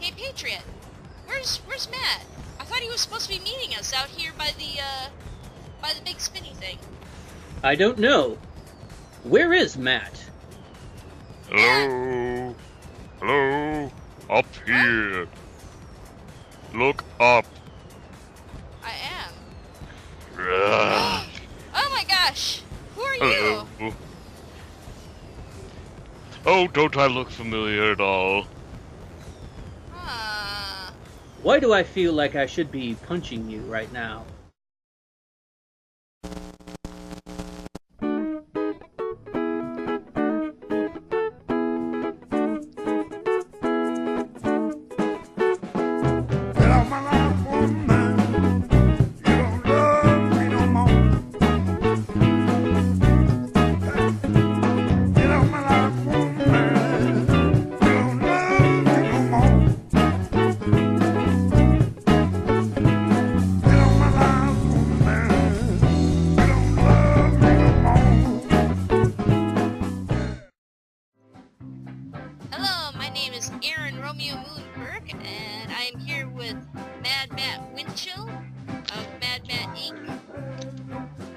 Hey, Patriot, where's Matt? I thought he was supposed to be meeting us out here by the big spinny thing. I don't know. Where is Matt? Hello? Hello? Up here. Look up. I am. Ugh. Oh my gosh! Who are you? Hello. Oh, don't I look familiar at all? Why do I feel like I should be punching you right now?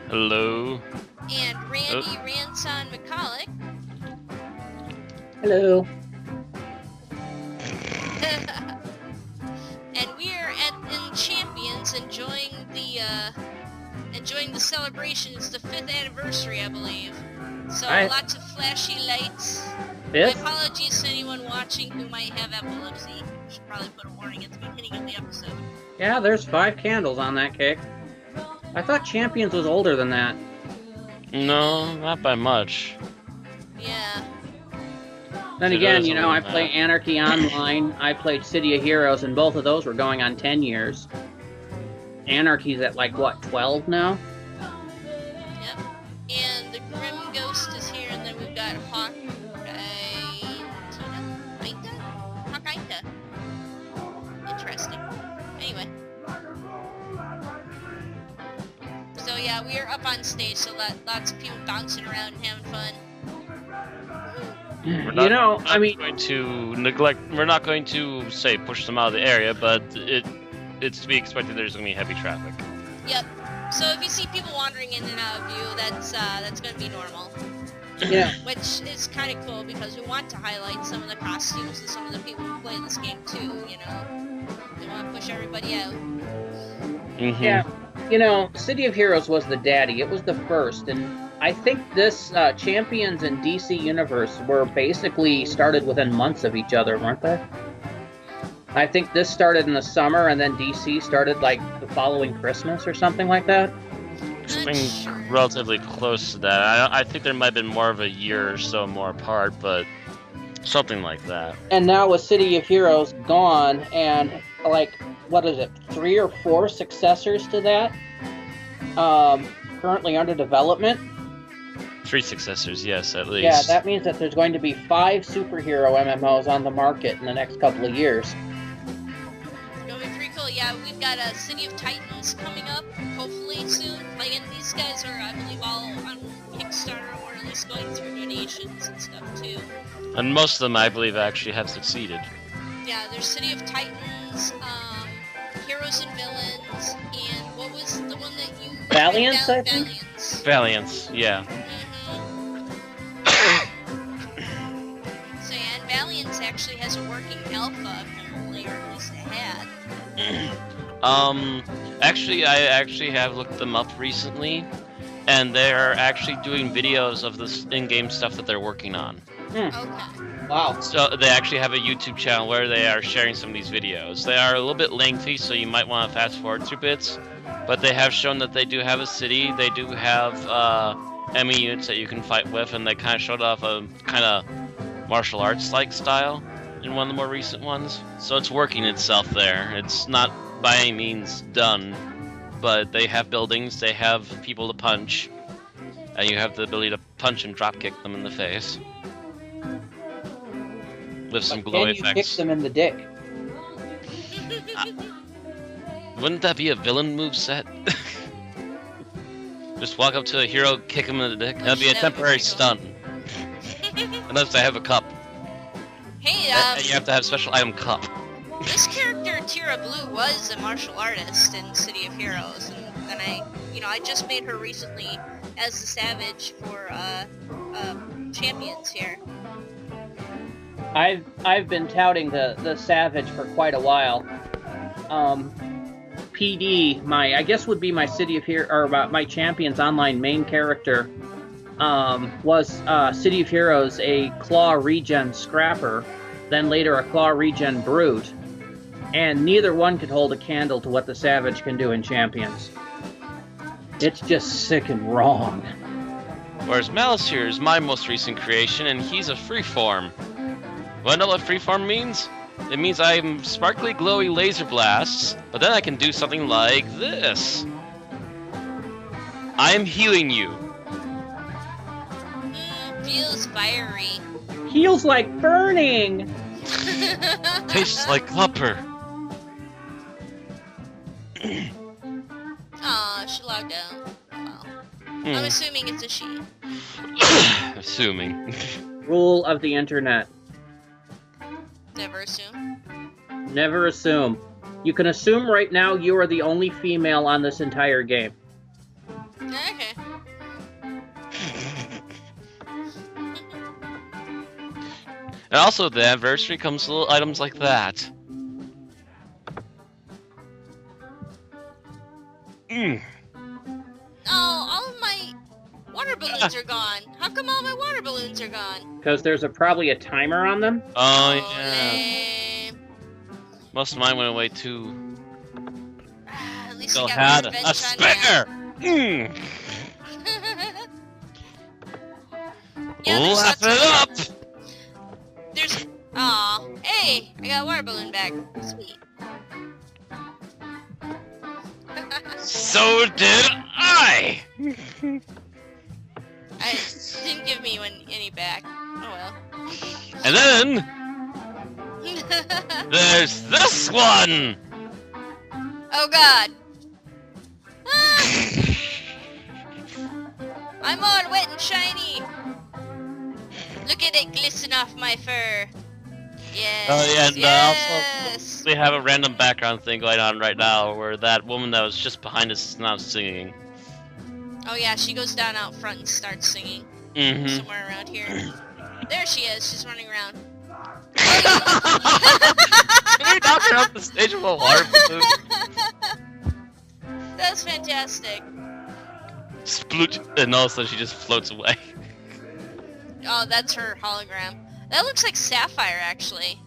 Hello. And Randy Ranson McCulloch. Hello. And we're in Champions enjoying the celebration. It's the 5th anniversary, I believe. So lots of flashy lights. Fifth? My apologies to anyone watching who might have epilepsy. Should probably put a warning at the beginning of the episode. Yeah, there's 5 candles on that cake. I thought Champions was older than that. No, not by much. Yeah. Then again, you know, I play Anarchy Online, I played City of Heroes, and both of those were going on 10 years. Anarchy's at, like, what, 12 now? Yep. And the Grim Ghost is here, and then we've got Hawkeye. Interesting. Anyway. So yeah, we are up on stage, so lots of people bouncing around and having fun. We're not going to say push them out of the area, but it's to be expected there's going to be heavy traffic. Yep. So if you see people wandering in and out of view, that's going to be normal. Yeah. Which is kind of cool because we want to highlight some of the costumes and some of the people who play this game too. You know, we want to push everybody out. Mm-hmm. Yeah. You know, City of Heroes was the daddy. It was the first, and I think this Champions and DC Universe were basically started within months of each other, weren't they? I think this started in the summer, and then DC started, like, the following Christmas or something like that. Something relatively close to that. I think there might have been more of a year or so more apart, but something like that. And now with City of Heroes gone, and, like, what is it, 3 or 4 successors to that? Currently under development. 3 successors, yes, at least. Yeah, that means that there's going to be 5 superhero MMOs on the market in the next couple of years. It's going to be pretty cool. Yeah, we've got a City of Titans coming up, hopefully soon. Like, and these guys are, I believe, all on Kickstarter, or at least going through donations and stuff, too. And most of them, I believe, actually have succeeded. Yeah, there's City of Titans, Heroes and Villains, and what was the one that you... Valiance, I think? Valiance, yeah. So, yeah, and Valiance actually has a working alpha, apparently, or at least it had. Actually, I actually have looked them up recently, and they're actually doing videos of this in-game stuff that they're working on. Okay. Wow. So they actually have a YouTube channel where they are sharing some of these videos. They are a little bit lengthy, so you might want to fast forward through bits, but they have shown that they do have a city, they do have enemy units that you can fight with, and they kind of showed off a kind of martial arts-like style in one of the more recent ones. So it's working itself there. It's not by any means done, but they have buildings, they have people to punch, and you have the ability to punch and drop kick them in the face. With some glow effects. Can you kick them in the dick? Wouldn't that be a villain moveset? Just walk up to a hero, kick him in the dick. That'd be a temporary stun. Unless they have a cup. Hey, And you have to have special item cup. This character, Tira Blue, was a martial artist in City of Heroes, and I just made her recently as the Savage for Champions here. I've been touting the Savage for quite a while. PD, I guess would be my City of Heroes, or my Champions Online main character, was City of Heroes a Claw Regen Scrapper, then later a Claw Regen Brute, and neither one could hold a candle to what the Savage can do in Champions. It's just sick and wrong. Whereas Malice here is my most recent creation, and he's a freeform. Wanna know what freeform means? It means I'm sparkly, glowy laser blasts, but then I can do something like this. I am healing you. Feels fiery. Feels like burning! Tastes like copper. Aw, she logged out. Well, I'm assuming it's a she. Assuming. Rule of the internet. Never assume. Never assume. You can assume right now you are the only female on this entire game. Okay. And also, the anniversary comes with little items like that. Oh, all of my water balloons are gone. How come all my water balloons are gone? Because there's probably a timer on them. Oh, yeah. Lame. Most of mine went away too. At least Still we got had revenge a on spare! that. Yeah, there's Laugh lots it of- up! There's... Aw. Hey, I got a water balloon back. Sweet. So did I! Didn't give me any back. Oh well. And then, there's this one! Oh god. Ah! I'm all wet and shiny. Look at it glisten off my fur. Yes. Oh yeah, and yes. also, we have a random background thing going on right now where that woman that was just behind us is now singing. Oh yeah, she goes down out front and starts singing. Mm-hmm. Somewhere around here. There she is. She's running around. Can we knock her off the stage with a water balloon? That's fantastic. Sploot, and all of a sudden she just floats away. Oh, that's her hologram. That looks like Sapphire, actually.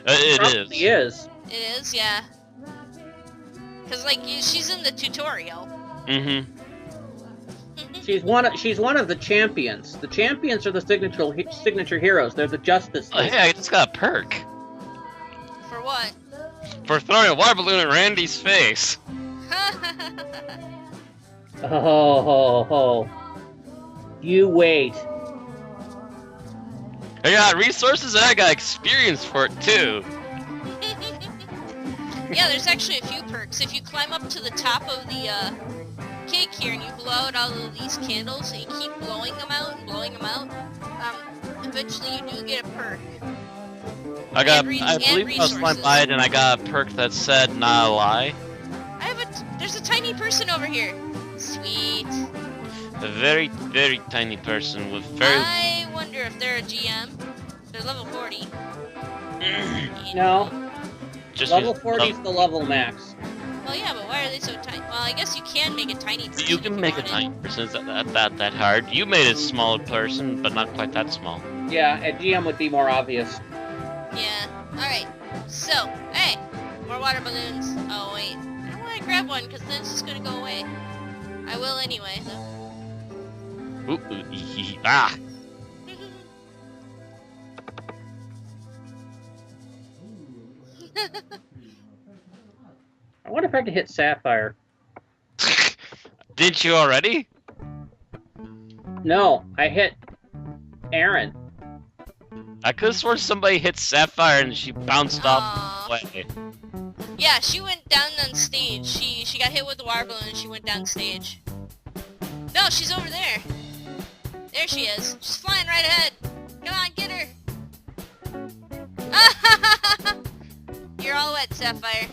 It Probably is. It is, yeah. Cause like she's in the tutorial. Mm-hmm. She's one of the champions. The champions are the signature heroes. They're the Justice Oh League. hey, I just got a perk. For what? For throwing a water balloon at Randy's face. Oh. You wait. I got resources and I got experience for it too. Yeah, there's actually a few perks. If you climb up to the top of the cake here and you blow out all of these candles and you keep blowing them out and blowing them out, eventually you do get a perk. I believe I was flying resources. by it and I got a perk that said not a lie. There's a tiny person over here. Sweet. A very, very tiny person with very... I wonder if they're a GM. They're level 40. No. Just Level use- 40 is the level max. Well, yeah, but why are they so tiny? Well, I guess you can make a tiny person. You if can make a wanted. tiny person. It's not that hard. You made a smaller person, but not quite that small. Yeah, a GM would be more obvious. Yeah. Alright. So, hey! More water balloons. Oh, wait. I don't want to grab one, because then it's just going to go away. I will anyway, though. Ah! I wonder if I could hit Sapphire. Did you already? No, I hit Aaron. I could have sworn somebody hit Sapphire and she bounced off the way. Yeah, she went down on stage. She got hit with the water balloon and she went down stage. No, she's over there. There she is. She's flying right ahead. Come on, get her. You're all Sapphire.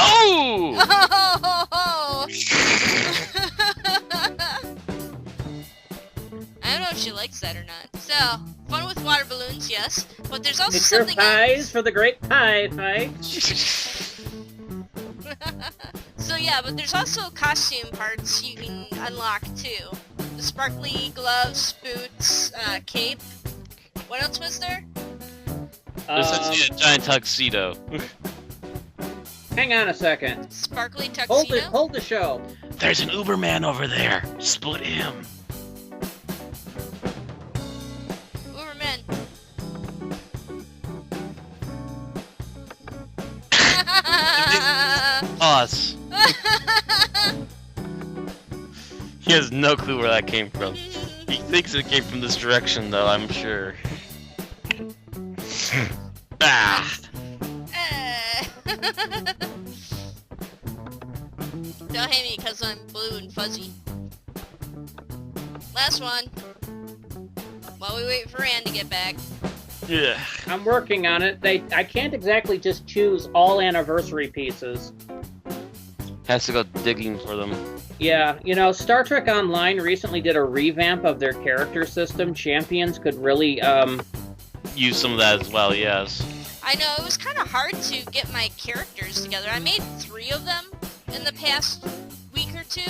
Oh! I don't know if she likes that or not. So, fun with water balloons, yes. But there's also It's your something pies else. for the great pie fight. So yeah, but there's also costume parts you can unlock too. The sparkly gloves, boots, cape. What else was there? This is a giant tuxedo. Hang on a second. Sparkly Hold tuxedo? it. Hold the show. There's an Uberman over there. Split him. Uberman. Us. He has no clue where that came from. He thinks it came from this direction, though, I'm sure. Ah! Don't hate me because I'm blue and fuzzy. Last one. While we wait for Ann to get back. Yeah. I'm working on it. I can't exactly just choose all anniversary pieces. Has to go digging for them. Yeah, you know, Star Trek Online recently did a revamp of their character system. Champions could really, Use some of that as well, yes. I know, it was kind of hard to get my characters together. I made 3 of them in the past week or 2.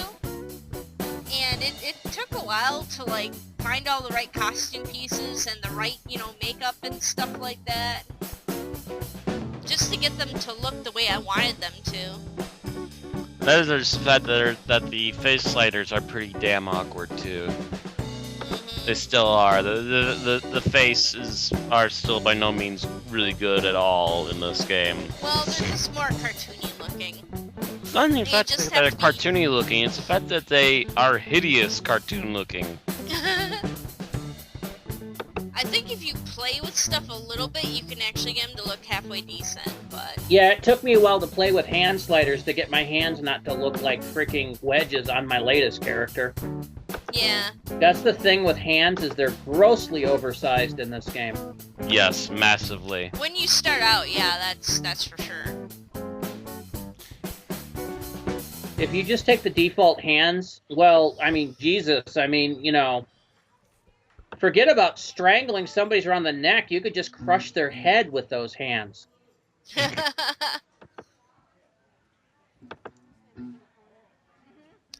And it took a while to, like, find all the right costume pieces and the right, you know, makeup and stuff like that. Just to get them to look the way I wanted them to. That is just the fact that the face sliders are pretty damn awkward, too. They still are. The faces are still by no means really good at all in this game. Well, they're just more cartoony looking. It's not even the They fact just that they're have to be- cartoony looking, it's the fact that they are hideous cartoon looking. I think if you play with stuff a little bit, you can actually get them to look halfway decent, but... Yeah, it took me a while to play with hand sliders to get my hands not to look like freaking wedges on my latest character. Yeah. That's the thing with hands, is they're grossly oversized in this game. Yes, massively. When you start out, yeah, that's for sure. If you just take the default hands, well, I mean, Jesus, I mean, you know, forget about strangling somebody's around the neck. You could just crush their head with those hands.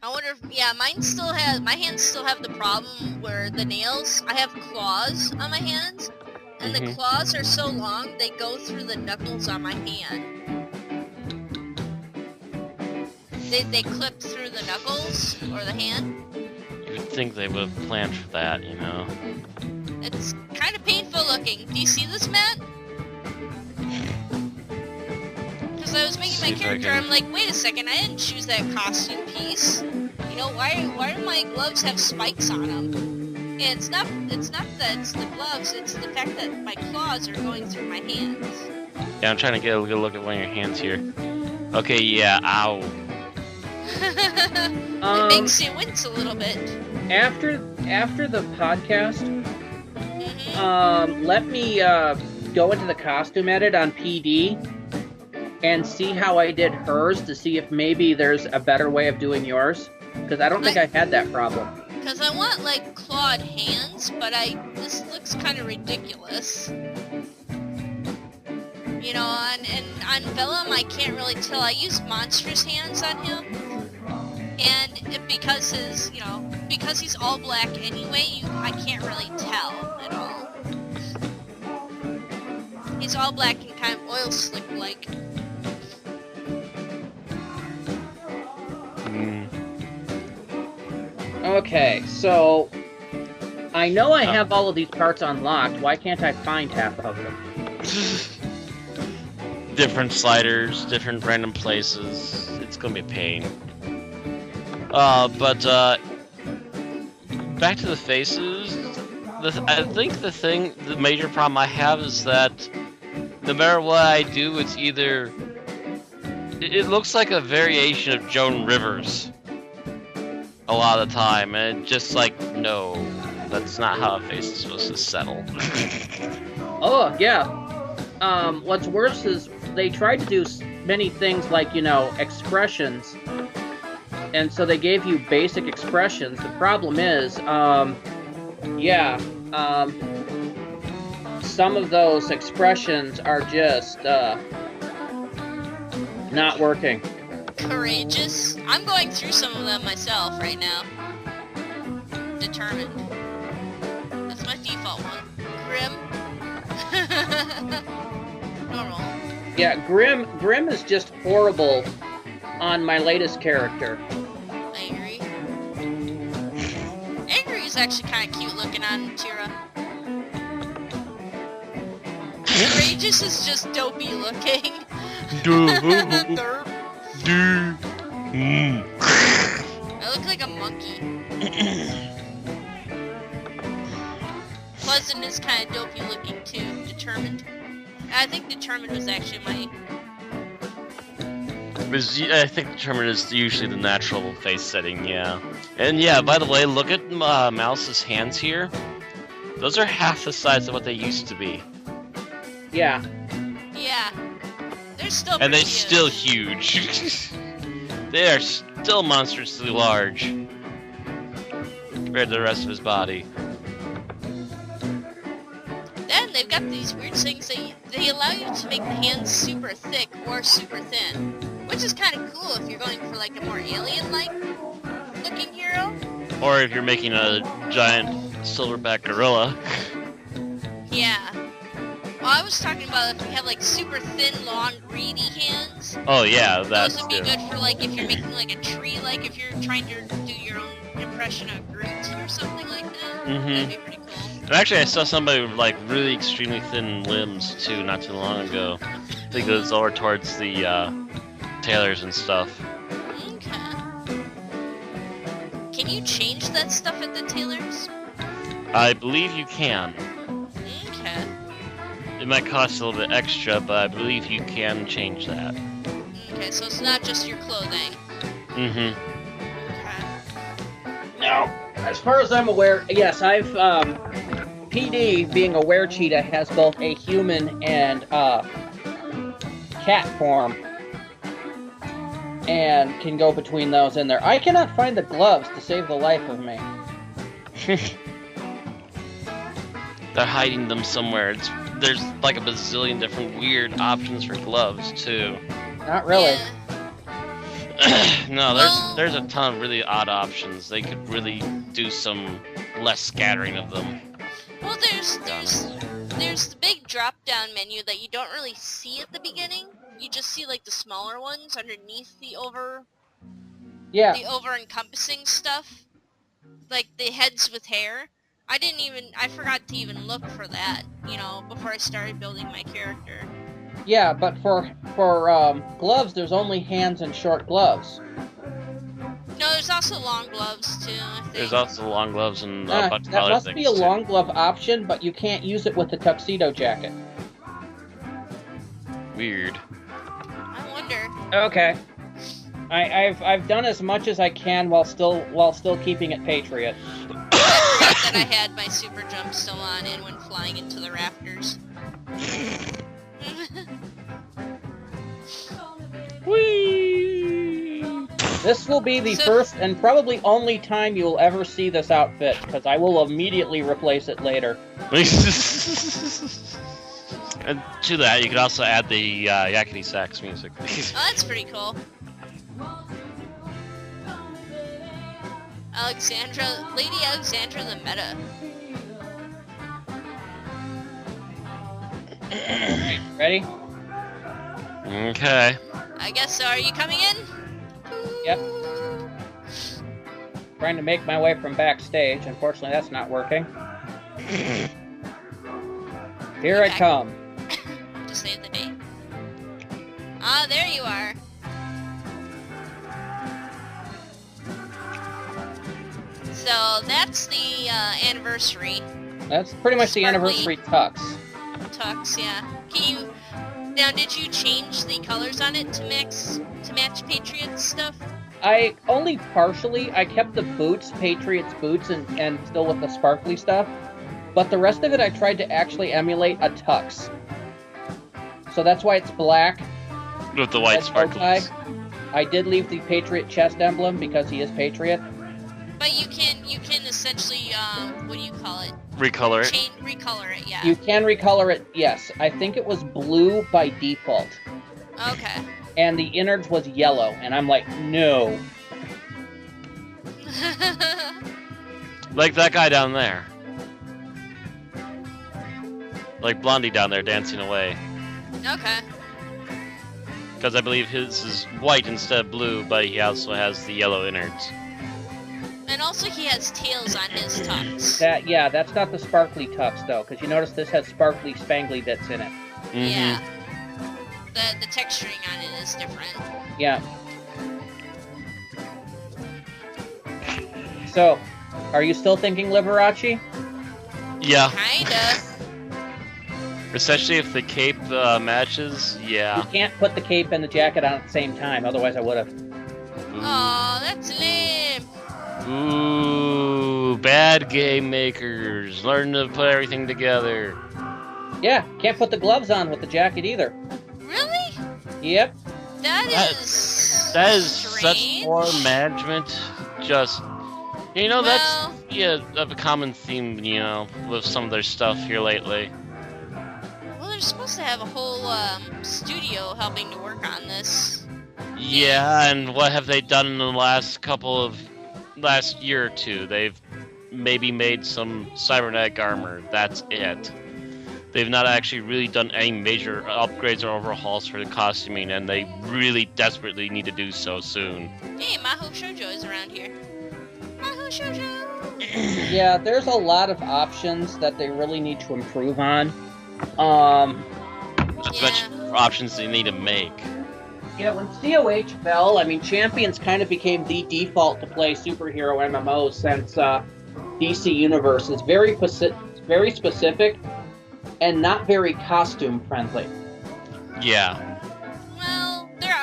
I wonder if, yeah, my hands still have the problem where the nails, I have claws on my hands, and the claws are so long, they go through the knuckles on my hand. They clip through the knuckles, or the hand. You would think they would have planned for that, you know? It's kind of painful looking. Do you see this, Matt? Because I was making my See if I character, can- I'm like, wait a second, I didn't choose that costume piece. You know, why do my gloves have spikes on them? And it's not that it's the gloves, it's the fact that my claws are going through my hands. Yeah, I'm trying to get a good look at one of your hands here. Okay, yeah, ow. It makes you wince a little bit. After the podcast, Mhm. let me go into the costume edit on PD and see how I did hers to see if maybe there's a better way of doing yours. Because I don't think I had that problem. Because I want, like, clawed hands, but this looks kind of ridiculous. You know, and on Vellum, I can't really tell. I use monstrous hands on him. And because because he's all black anyway, I can't really tell at all. He's all black and kind of oil slick-like. Okay, so I know I have all of these parts unlocked. Why can't I find half of them? Different sliders, different random places. It's gonna be a pain. But back to the faces. I think the major problem I have is that no matter what I do, it's either it looks like a variation of Joan Rivers a lot of the time, and it just like, no, that's not how a face is supposed to settle. Oh, yeah. what's worse is they tried to do many things like, you know, expressions. And so they gave you basic expressions. The problem is, some of those expressions are just, not working. Courageous. I'm going through some of them myself right now. Determined. That's my default one. Grim. Normal. Yeah, Grim is just horrible on my latest character. Angry. Angry is actually kind of cute looking on Tira. Courageous is just dopey looking. Derp. I look like a monkey. Pleasant is kind of dopey looking too. Determined. I think Determined was actually my... I think Determined is usually the natural face setting, yeah. And yeah, by the way, look at Mouse's hands here. Those are half the size of what they used to be. Yeah. Yeah. They're still And they're pretty still huge. They are still monstrously large compared to the rest of his body. Then they've got these weird things that they allow you to make the hands super thick or super thin, which is kind of cool if you're going for like a more alien-like looking hero. Or if you're making a giant silverback gorilla. Yeah. Well, I was talking about if you have like super thin, long, greedy hands. Oh yeah, that's those would be good for like if you're making like a tree, like if you're trying to do your own impression of Groot or something like that. That'd be pretty cool. And actually, I saw somebody with like really extremely thin limbs too, not too long ago. I think it was over towards the tailors and stuff. Okay. Can you change that stuff at the tailors? I believe you can. Okay. It might cost a little bit extra, but I believe you can change that. Okay, so it's not just your clothing. Mm-hmm. Okay. No. As far as I'm aware, yes, I've, PD, being a were-cheetah, has both a human and, cat form. And can go between those in there. I cannot find the gloves to save the life of me. They're hiding them somewhere. There's like a bazillion different weird options for gloves, too. Not really. Yeah. No, there's a ton of really odd options. They could really do some less scattering of them. Well, there's the big drop-down menu that you don't really see at the beginning. You just see like the smaller ones underneath the over-encompassing stuff, like the heads with hair. I forgot to even look for that, you know, before I started building my character. Yeah, but for gloves, there's only hands and short gloves. No, there's also long gloves too, I think. There's also long gloves and a bunch of that other must things be a too. long glove option, but you can't use it with the tuxedo jacket. Weird. I wonder. Okay. I've done as much as I can while still keeping it Patriot. I forgot that I had my super jump still on and went flying into the rafters. Whee! This will be the first and probably only time you will ever see this outfit, because I will immediately replace it later. And to that, you could also add the yakety sax music. Oh, that's pretty cool. Lady Alexandra the Meta. Ready? Okay. I guess so. Are you coming in? Yep. Trying to make my way from backstage. Unfortunately, that's not working. Here I come. To save the day. Ah, there you are. So that's the anniversary. That's pretty much the anniversary tux. Tux, yeah. Now, did you change the colors on it to match Patriot's stuff? I only partially. I kept the boots, Patriot's boots, and still with the sparkly stuff. But the rest of it, I tried to actually emulate a tux. So that's why it's black. With the white Red bow tie. sparkles. I did leave the Patriot chest emblem because he is Patriot. But you can essentially what do you call it? Recolor it. Recolor it, yeah. You can recolor it, yes. I think it was blue by default. Okay. And the innards was yellow, and I'm like, no. Like that guy down there. Like Blondie down there dancing away. Okay. Because I believe his is white instead of blue, but he also has the yellow innards. And also he has tails on his tux. That's not the sparkly tux, though, because you notice this has sparkly spangly bits in it. Mm-hmm. Yeah. The texturing on it is different. Yeah. So, are you still thinking Liberace? Yeah. Kinda. Especially if the cape matches, You yeah. can't put the cape and the jacket on at the same time, otherwise I would have. Aw, that's lame. Ooh, bad game makers. Learn to put everything together. Yeah, can't put the gloves on with the jacket either. Really? Yep. That is such strange. poor management. Just, Well, that's a common theme, with some of their stuff here lately. well, they're supposed to have a whole studio helping to work on this. Yeah, and what have they done in the last year or two? They've maybe made some cybernetic armor. That's it. They've not actually really done any major upgrades or overhauls for the costuming, and they really desperately need to do so soon. Hey, Mahou Shoujo is around here. Mahou Shoujo! Yeah, there's a lot of options that they really need to improve on. Not to mention Yeah. options they need to make. Yeah, when COH fell, I mean, Champions kind of became the default to play superhero MMOs since DC Universe is very specific and not very costume friendly. Yeah. Well, there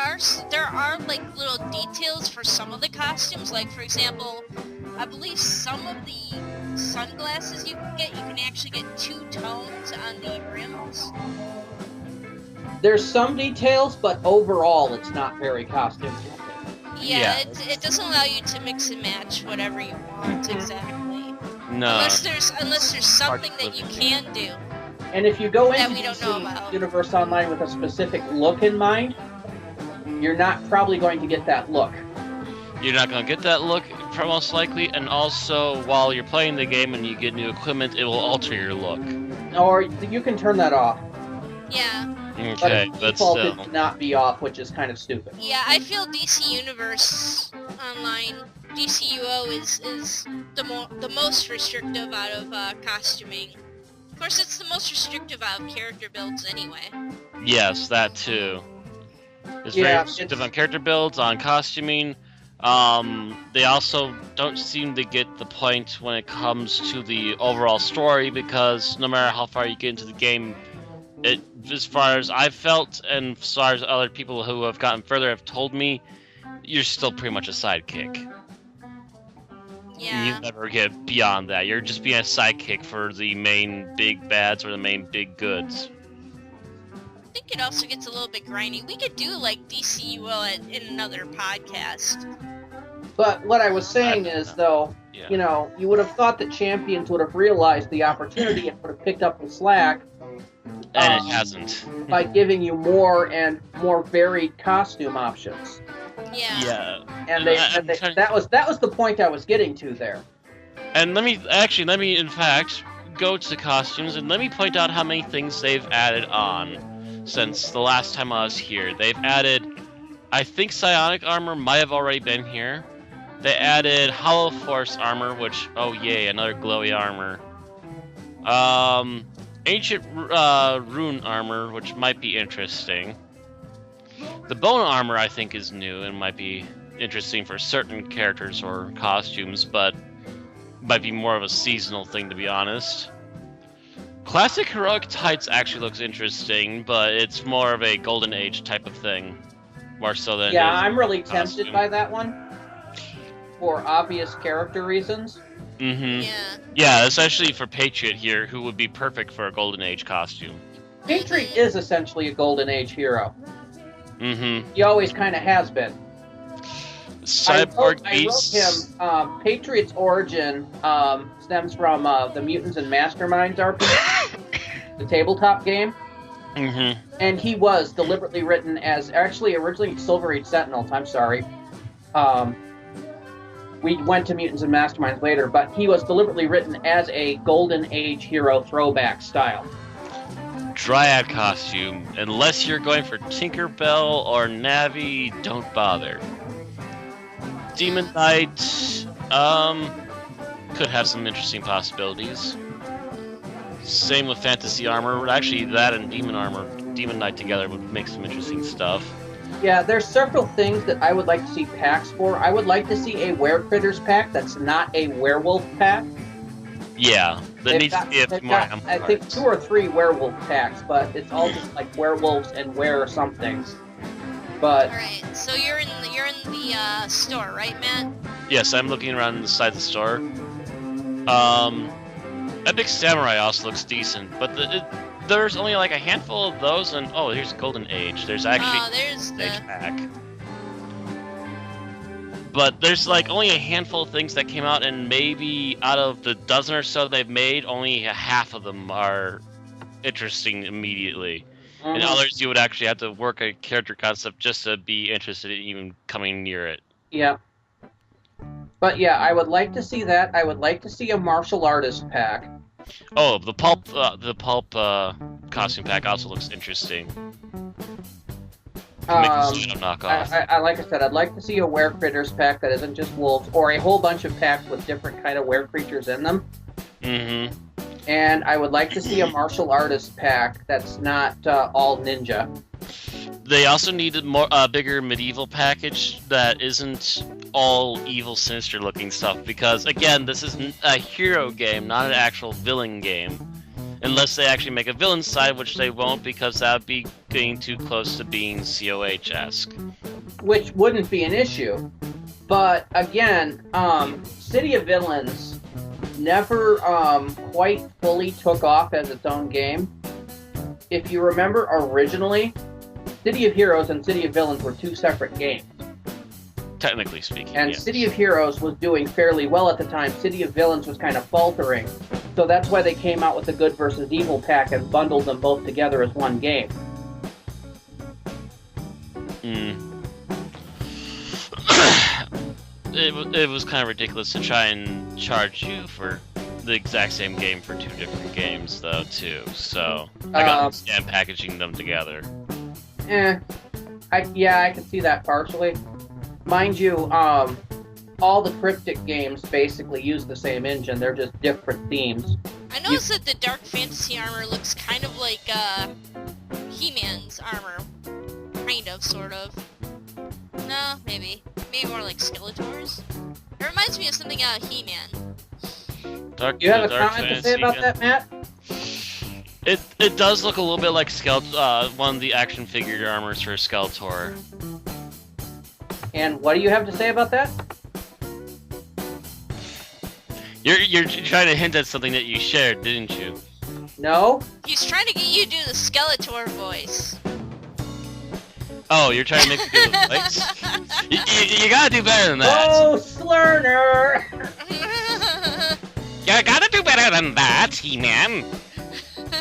are like little details for some of the costumes. Like, for example, I believe some of the sunglasses you can actually get 2 tones on the rims. There's some details, but overall, it's not very costume friendly. Yeah, Yeah. it doesn't allow you to mix and match whatever you want exactly. No. Unless there's something that you can do. And if you go That into we don't know DC about. Universe Online with a specific look in mind, you're not probably going to get that look. You're not going to get that look, most likely, and also, while you're playing the game and you get new equipment, it will alter your look. Or you can turn that off. Yeah. But Okay, it's but defaulted still. to not be off, which is kind of stupid. Yeah, I feel DC Universe Online, DCUO is the most restrictive out of costuming. Of course, it's the most restrictive out of character builds anyway. Yes, that too. It's Yeah, very restrictive on character builds, on costuming. They also don't seem to get the point when it comes to the overall story, because no matter how far you get into the game, as far as I've felt, and as far as other people who have gotten further have told me, you're still pretty much a sidekick. Yeah. You never get beyond that. You're just being a sidekick for the main big bads or the main big goods. I think it also gets a little bit grindy. We could do like DCUO in another podcast. But what I was saying is, though, Yeah. you would have thought that Champions would have realized the opportunity and would have picked up the slack And it hasn't. by giving you more and more varied costume options. Yeah. Yeah. And I'm trying- that was the point I was getting to there. And let me in fact go to the costumes and let me point out how many things they've added on since the last time I was here. They've added, I think psionic armor might have already been here. They added Hollow Force armor, which, oh yay, another glowy armor. Ancient rune armor, which might be interesting. The bone armor, I think, is new and might be interesting for certain characters or costumes, but might be more of a seasonal thing, to be honest. Classic Heroic Tights actually looks interesting, but it's more of a Golden Age type of thing, more so than Yeah, it is I'm really costume. tempted by that one for obvious character reasons. Mm-hmm. Yeah. Yeah, especially for Patriot here, who would be perfect for a Golden Age costume. Patriot is essentially a Golden Age hero. Mm-hmm. He always kind of has been. Cyborg I wrote him. Patriot's origin stems from the Mutants and Masterminds RPG, the tabletop game. Mm-hmm. And he was deliberately written as, actually originally Silver Age Sentinels, I'm sorry. We went to Mutants and Masterminds later, but he was deliberately written as a Golden Age hero throwback style. Dryad costume. Unless you're going for Tinkerbell or Navi, don't bother. Demon Knight, could have some interesting possibilities. Same with Fantasy Armor. Actually, that and Demon Knight together would make some interesting stuff. Yeah, there's several things that I would like to see packs for. I would like to see a Werecritters pack that's not a werewolf pack. Yeah, that needs to be a more I think 2 or 3 werewolf packs, but it's all just like werewolves and something. But alright, so you're in the store, right, Matt? Yes, I'm looking around inside the store. Epic Samurai also looks decent, but there's only like a handful of those, and oh, here's Golden Age. There's actually there's the Age pack. But there's like only a handful of things that came out, and maybe out of the dozen or so they've made, only half of them are interesting immediately. And others you would actually have to work a character concept just to be interested in even coming near it. Yeah. But yeah, I would like to see that. I would like to see a martial artist pack. Oh, the pulp costume pack also looks interesting. Like I said, I'd like to see a Werecritters pack that isn't just wolves, or a whole bunch of packs with different kind of werecreatures in them. Mm-hmm. And I would like to see a martial artist pack that's not all ninja. They also need a bigger medieval package that isn't all evil, sinister looking stuff, because again, this is a hero game, not an actual villain game. Unless they actually make a villain side, which they won't, because that would be getting too close to being COH-esque. Which wouldn't be an issue. But again, City of Villains never quite fully took off as its own game. If you remember originally, City of Heroes and City of Villains were 2 separate games. Technically speaking, and yes. City of Heroes was doing fairly well at the time. City of Villains was kind of faltering. So that's why they came out with the Good versus Evil pack and bundled them both together as one game. It was kind of ridiculous to try and charge you for the exact same game for 2 different games, though, too. So I got understand packaging them together. I can see that partially. Mind you, all the Cryptic games basically use the same engine. They're just different themes. I noticed that the Dark Fantasy armor looks kind of like He-Man's armor. Kind of, sort of. No, maybe. Maybe more like Skeletor's. It reminds me of something out of He-Man. You have a comment to say about that, Matt? It does look a little bit like one of the action figure armors for Skeletor. And what do you have to say about that? You're trying to hint at something that you shared, didn't you? No. He's trying to get you to do the Skeletor voice. Oh, you're trying to make me do the voice? You gotta do better than that. Oh, Slurner! You gotta do better than that, He-Man.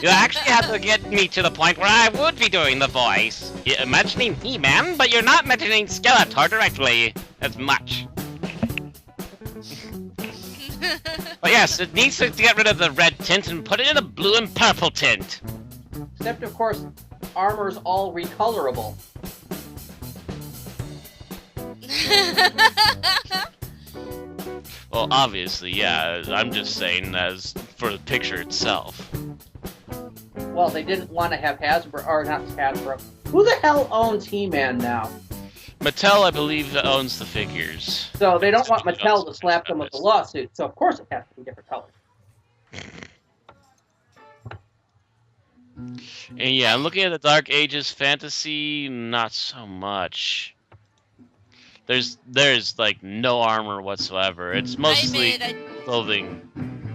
You actually have to get me to the point where I would be doing the voice. You're mentioning He-Man, but you're not mentioning Skeletor directly as much. But yes, it needs to get rid of the red tint and put it in a blue and purple tint. Except, of course, armor's all recolorable. Well, obviously, yeah. I'm just saying as for the picture itself. Well, they didn't want to have Hasbro, or not Hasbro. Who the hell owns He-Man now? Mattel, I believe, owns the figures. So they don't want Mattel to slap them with a lawsuit, so of course it has to be different colors. And yeah, I'm looking at the Dark Ages fantasy, not so much. There's like no armor whatsoever. It's mostly clothing.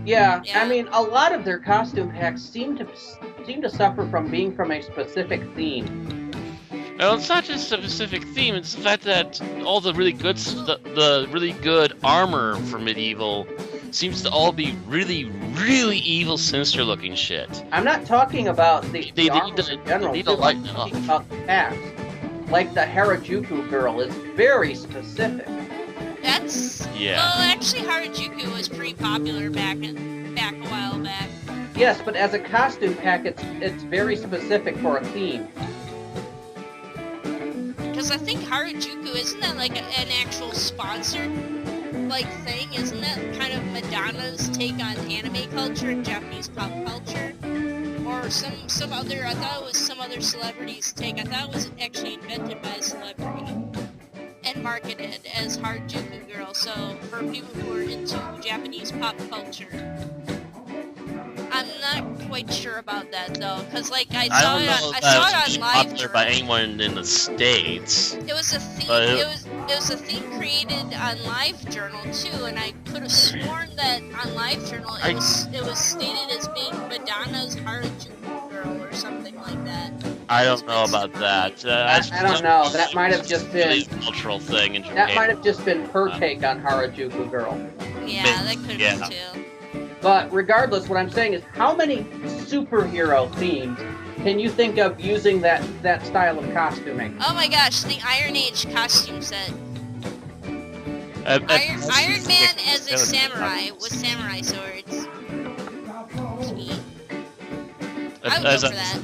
Yeah, I mean, a lot of their costume packs seem to seem to suffer from being from a specific theme. Well, it's not just a specific theme. It's the fact that all the really good, the really good armor for medieval, seems to all be really, really evil, sinister-looking shit. I'm not talking about the armor in general. They need to lighten up. I'm talking about the past. Like the Harajuku girl is very specific. That's well, actually, Harajuku was pretty popular back a while back. Yes, but as a costume pack, it's very specific for a theme. Because I think Harajuku, isn't that like an actual sponsored like thing? Isn't that kind of Madonna's take on anime culture and Japanese pop culture? Or some other, I thought it was some other celebrity's take. I thought it was actually invented by a celebrity and marketed as Harajuku Girl, so for people who are into Japanese pop culture. I'm not quite sure about that though, because like I saw it on live. Popular by anyone in the States. It was a theme. It was a theme created on LiveJournal too, and I could have sworn that on LiveJournal it was stated as being Madonna's Harajuku Girl or something like that. I don't know about that. I don't know. That might have just been a cultural thing in Japan. That might have just been her take on Harajuku Girl. Yeah, that could have been too. But regardless, what I'm saying is, how many superhero themes can you think of using that style of costuming? Oh my gosh, the Iron Age costume set. Iron Man as a samurai with samurai swords. Sweet. I would go for that.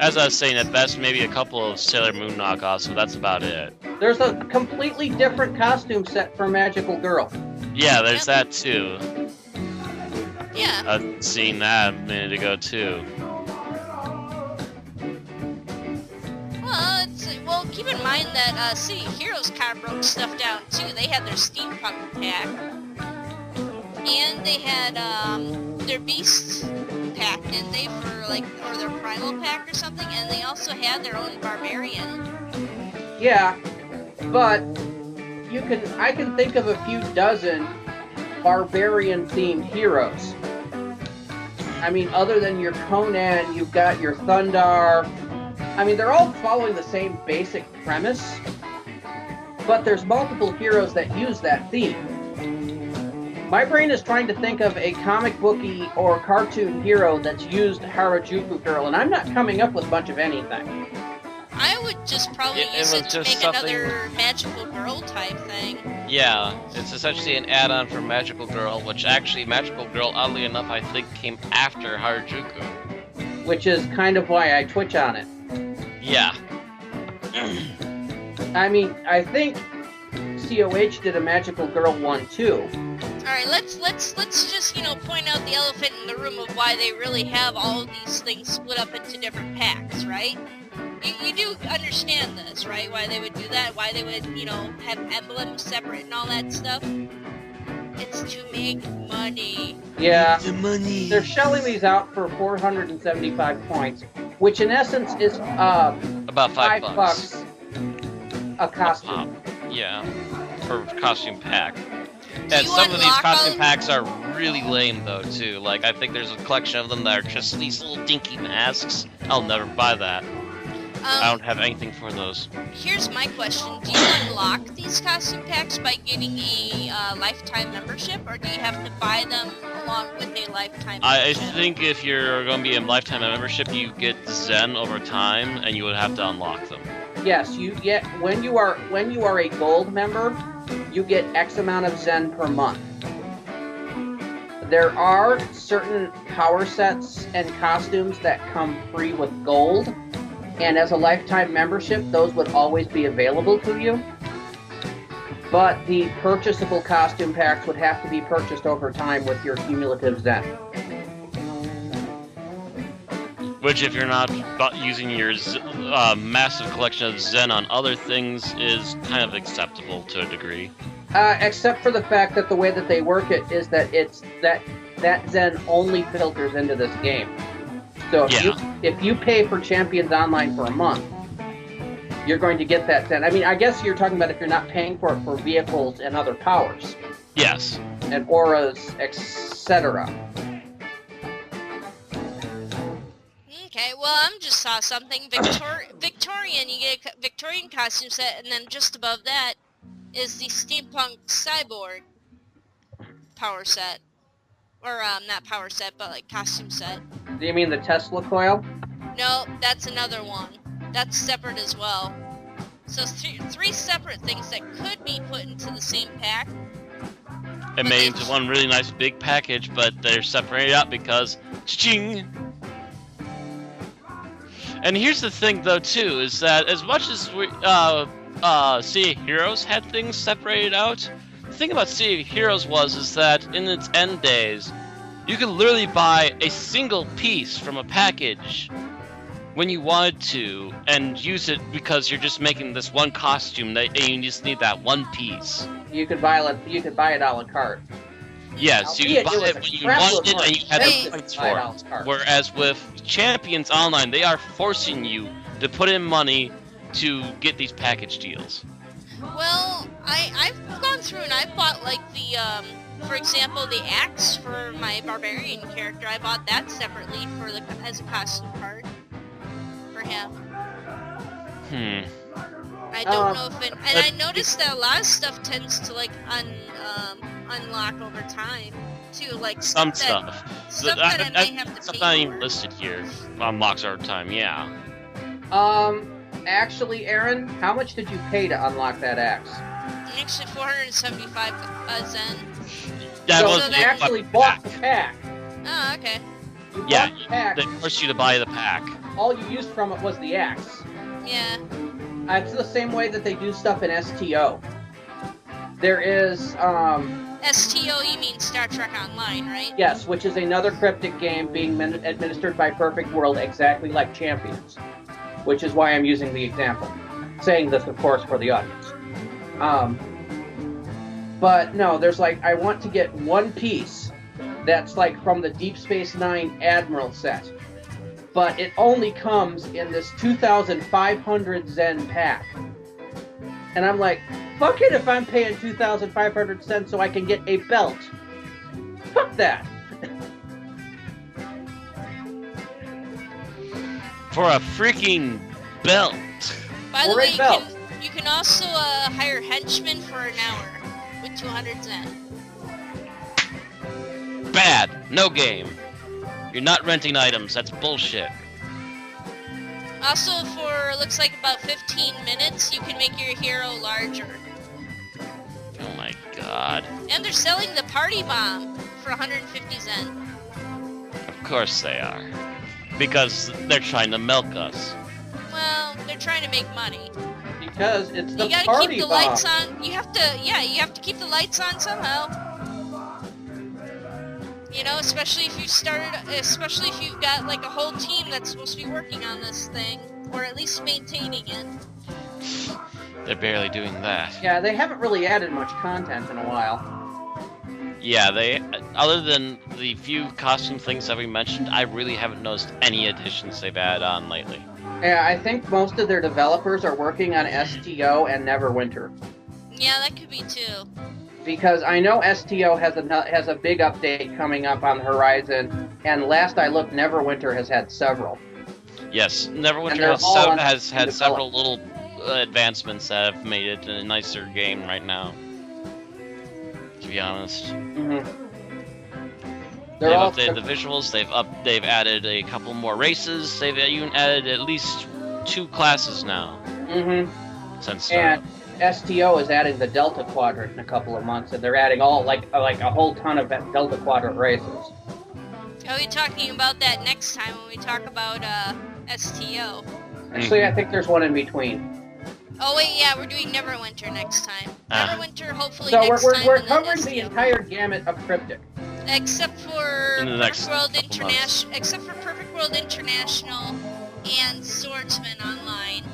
As I was saying, at best, maybe a couple of Sailor Moon knockoffs, so that's about it. There's a completely different costume set for Magical Girl. Yeah, there's that too. Yeah. I've seen that a minute ago too. Well, keep in mind that City Heroes kind of broke stuff down too. They had their steampunk pack, and they had their beast pack, didn't they, or their primal pack or something? And they also had their own barbarian. Yeah, but I can think of a few dozen barbarian-themed heroes. I mean, other than your Conan, you've got your Thundar. I mean, they're all following the same basic premise, but there's multiple heroes that use that theme. My brain is trying to think of a comic booky or cartoon hero that's used Harajuku Girl, and I'm not coming up with much of anything. I would just probably use it to make another Magical Girl type thing. Yeah, it's essentially an add-on for Magical Girl, which actually Magical Girl, oddly enough, I think came after Harajuku. Which is kind of why I twitch on it. Yeah. I mean, I think COH did a Magical Girl one too. Alright, let's just, point out the elephant in the room of why they really have all of these things split up into different packs, right? You do understand this, right? Why they would do that? Why they would, have emblems separate and all that stuff? It's to make money. Yeah. The money. They're shelling these out for 475 points, which in essence is about $5 a costume. Yeah, for costume pack. And some of these costume packs are really lame though too. Like I think there's a collection of them that are just these little dinky masks. I'll never buy that. I don't have anything for those. Here's my question. Do you unlock these costume packs by getting a lifetime membership, or do you have to buy them along with a lifetime membership? I think if you're going to be in lifetime membership, you get Zen over time, and you would have to unlock them. Yes, you get when you are a gold member, you get X amount of Zen per month. There are certain power sets and costumes that come free with gold. And as a lifetime membership, those would always be available to you. But the purchasable costume packs would have to be purchased over time with your cumulative Zen. Which, if you're not using your massive collection of Zen on other things, is kind of acceptable to a degree. Except for the fact that the way that they work it is that it's that Zen only filters into this game. So if you pay for Champions Online for a month, you're going to get that Zen. I mean, I guess you're talking about if you're not paying for it for vehicles and other powers. Yes. And auras, etc. Alright, well, I just saw something. Victorian, you get a Victorian costume set, and then just above that is the Steampunk Cyborg power set. Or, not power set, but, like, costume set. Do you mean the Tesla coil? No, that's another one. That's separate as well. So, three separate things that could be put into the same pack. It made into one really nice big package, but they're separated out because cha-ching! And here's the thing, though, too, is that as much as we, Sea of Heroes had things separated out, the thing about Sea of Heroes is that in its end days, you could literally buy a single piece from a package when you wanted to, and use it because you're just making this one costume and you just need that one piece. You could buy it. You could buy it a la carte. Yes, you could buy it when you wanted it and you had the points for it. Whereas with Champions Online, they are forcing you to put in money to get these package deals. Well, I've gone through and I've bought like the, for example, the axe for my barbarian character. I bought that separately as a costume card for him. I don't know if it, and I noticed that a lot of stuff tends to like unlock over time too, like some stuff. Stuff that I may have to pay Stuff not even for. listed here unlocks over time. Yeah. Actually, Aaron, how much did you pay to unlock that axe? Actually, 475 Zen. That so was you actually bought the pack. Oh, okay. You Yeah, bought the pack. they forced you to buy the pack. All you used from it was the axe. Yeah. It's the same way that they do stuff in STO. There is, STO, you mean Star Trek Online, right? yes, which is another cryptic game being administered by Perfect World, exactly like Champions. Which is why I'm using the example. Saying this, of course, for the audience. But no, there's like, I want to get one piece that's like from the Deep Space Nine Admiral set. But it only comes in this 2,500 Zen pack. And I'm like, fuck it if I'm paying 2,500 cents so I can get a belt. Fuck that. For a freaking belt. By the Or way, a belt. you can also hire henchmen for an hour with 200 Zen. Bad. No game. You're not renting items. That's bullshit. Also, for looks like about 15 minutes, you can make your hero larger. Oh my god. And they're selling the party bomb for 150 Zen. Of course they are. Because they're trying to milk us. Well, they're trying to make money. Because it's the You gotta party keep the bomb. lights on. You have to keep the lights on somehow. You know, especially if you've got like a whole team that's supposed to be working on this thing, or at least maintaining it. They're barely doing that. Yeah, they haven't really added much content in a while. Yeah, other than the few costume things that we mentioned, I really haven't noticed any additions they've added on lately. Yeah, I think most of their developers are working on STO and Neverwinter. Yeah, that could be too. Because I know STO has a big update coming up on the horizon, and last I looked, Neverwinter has had several. Yes, And Neverwinter they're all has had in several little advancements that have made it a nicer game right now. To be honest. Mm-hmm. They've updated the visuals, they've added a couple more races, they've even added at least 2 classes now. Mm-hmm. Since And STO is adding the Delta Quadrant in a couple of months, and they're adding all like a whole ton of Delta Quadrant races. I'll be talking about that next time when we talk about STO. Actually, I think there's one in between. Oh wait, yeah, we're doing Neverwinter next time. Neverwinter, hopefully So next time. we're and then covering the STO. entire gamut of Cryptic. Except for In the next Perfect World couple months. Except for Perfect World International and Swordsman Online.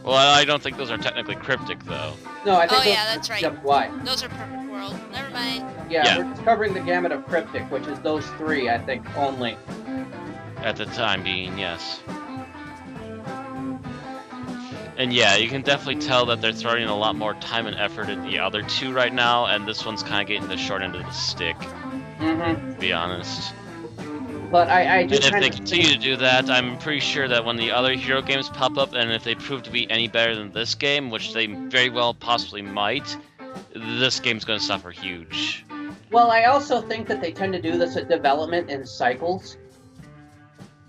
well, I don't think those are technically cryptic though. No, I think Oh those yeah, are that's right. just why. Those are Perfect World. Never mind. Yeah, Yeah. we're just covering the gamut of Cryptic, which is those 3, I think, only. At the time being, yes. And yeah, you can definitely tell that they're throwing a lot more time and effort at the other 2 right now, and this one's kind of getting the short end of the stick, Mm-hmm. to be honest. But I do And if kind they of continue to do that, I'm pretty sure that when the other hero games pop up, and if they prove to be any better than this game, which they very well possibly might, this game's going to suffer huge. Well, I also think that they tend to do this at development in cycles.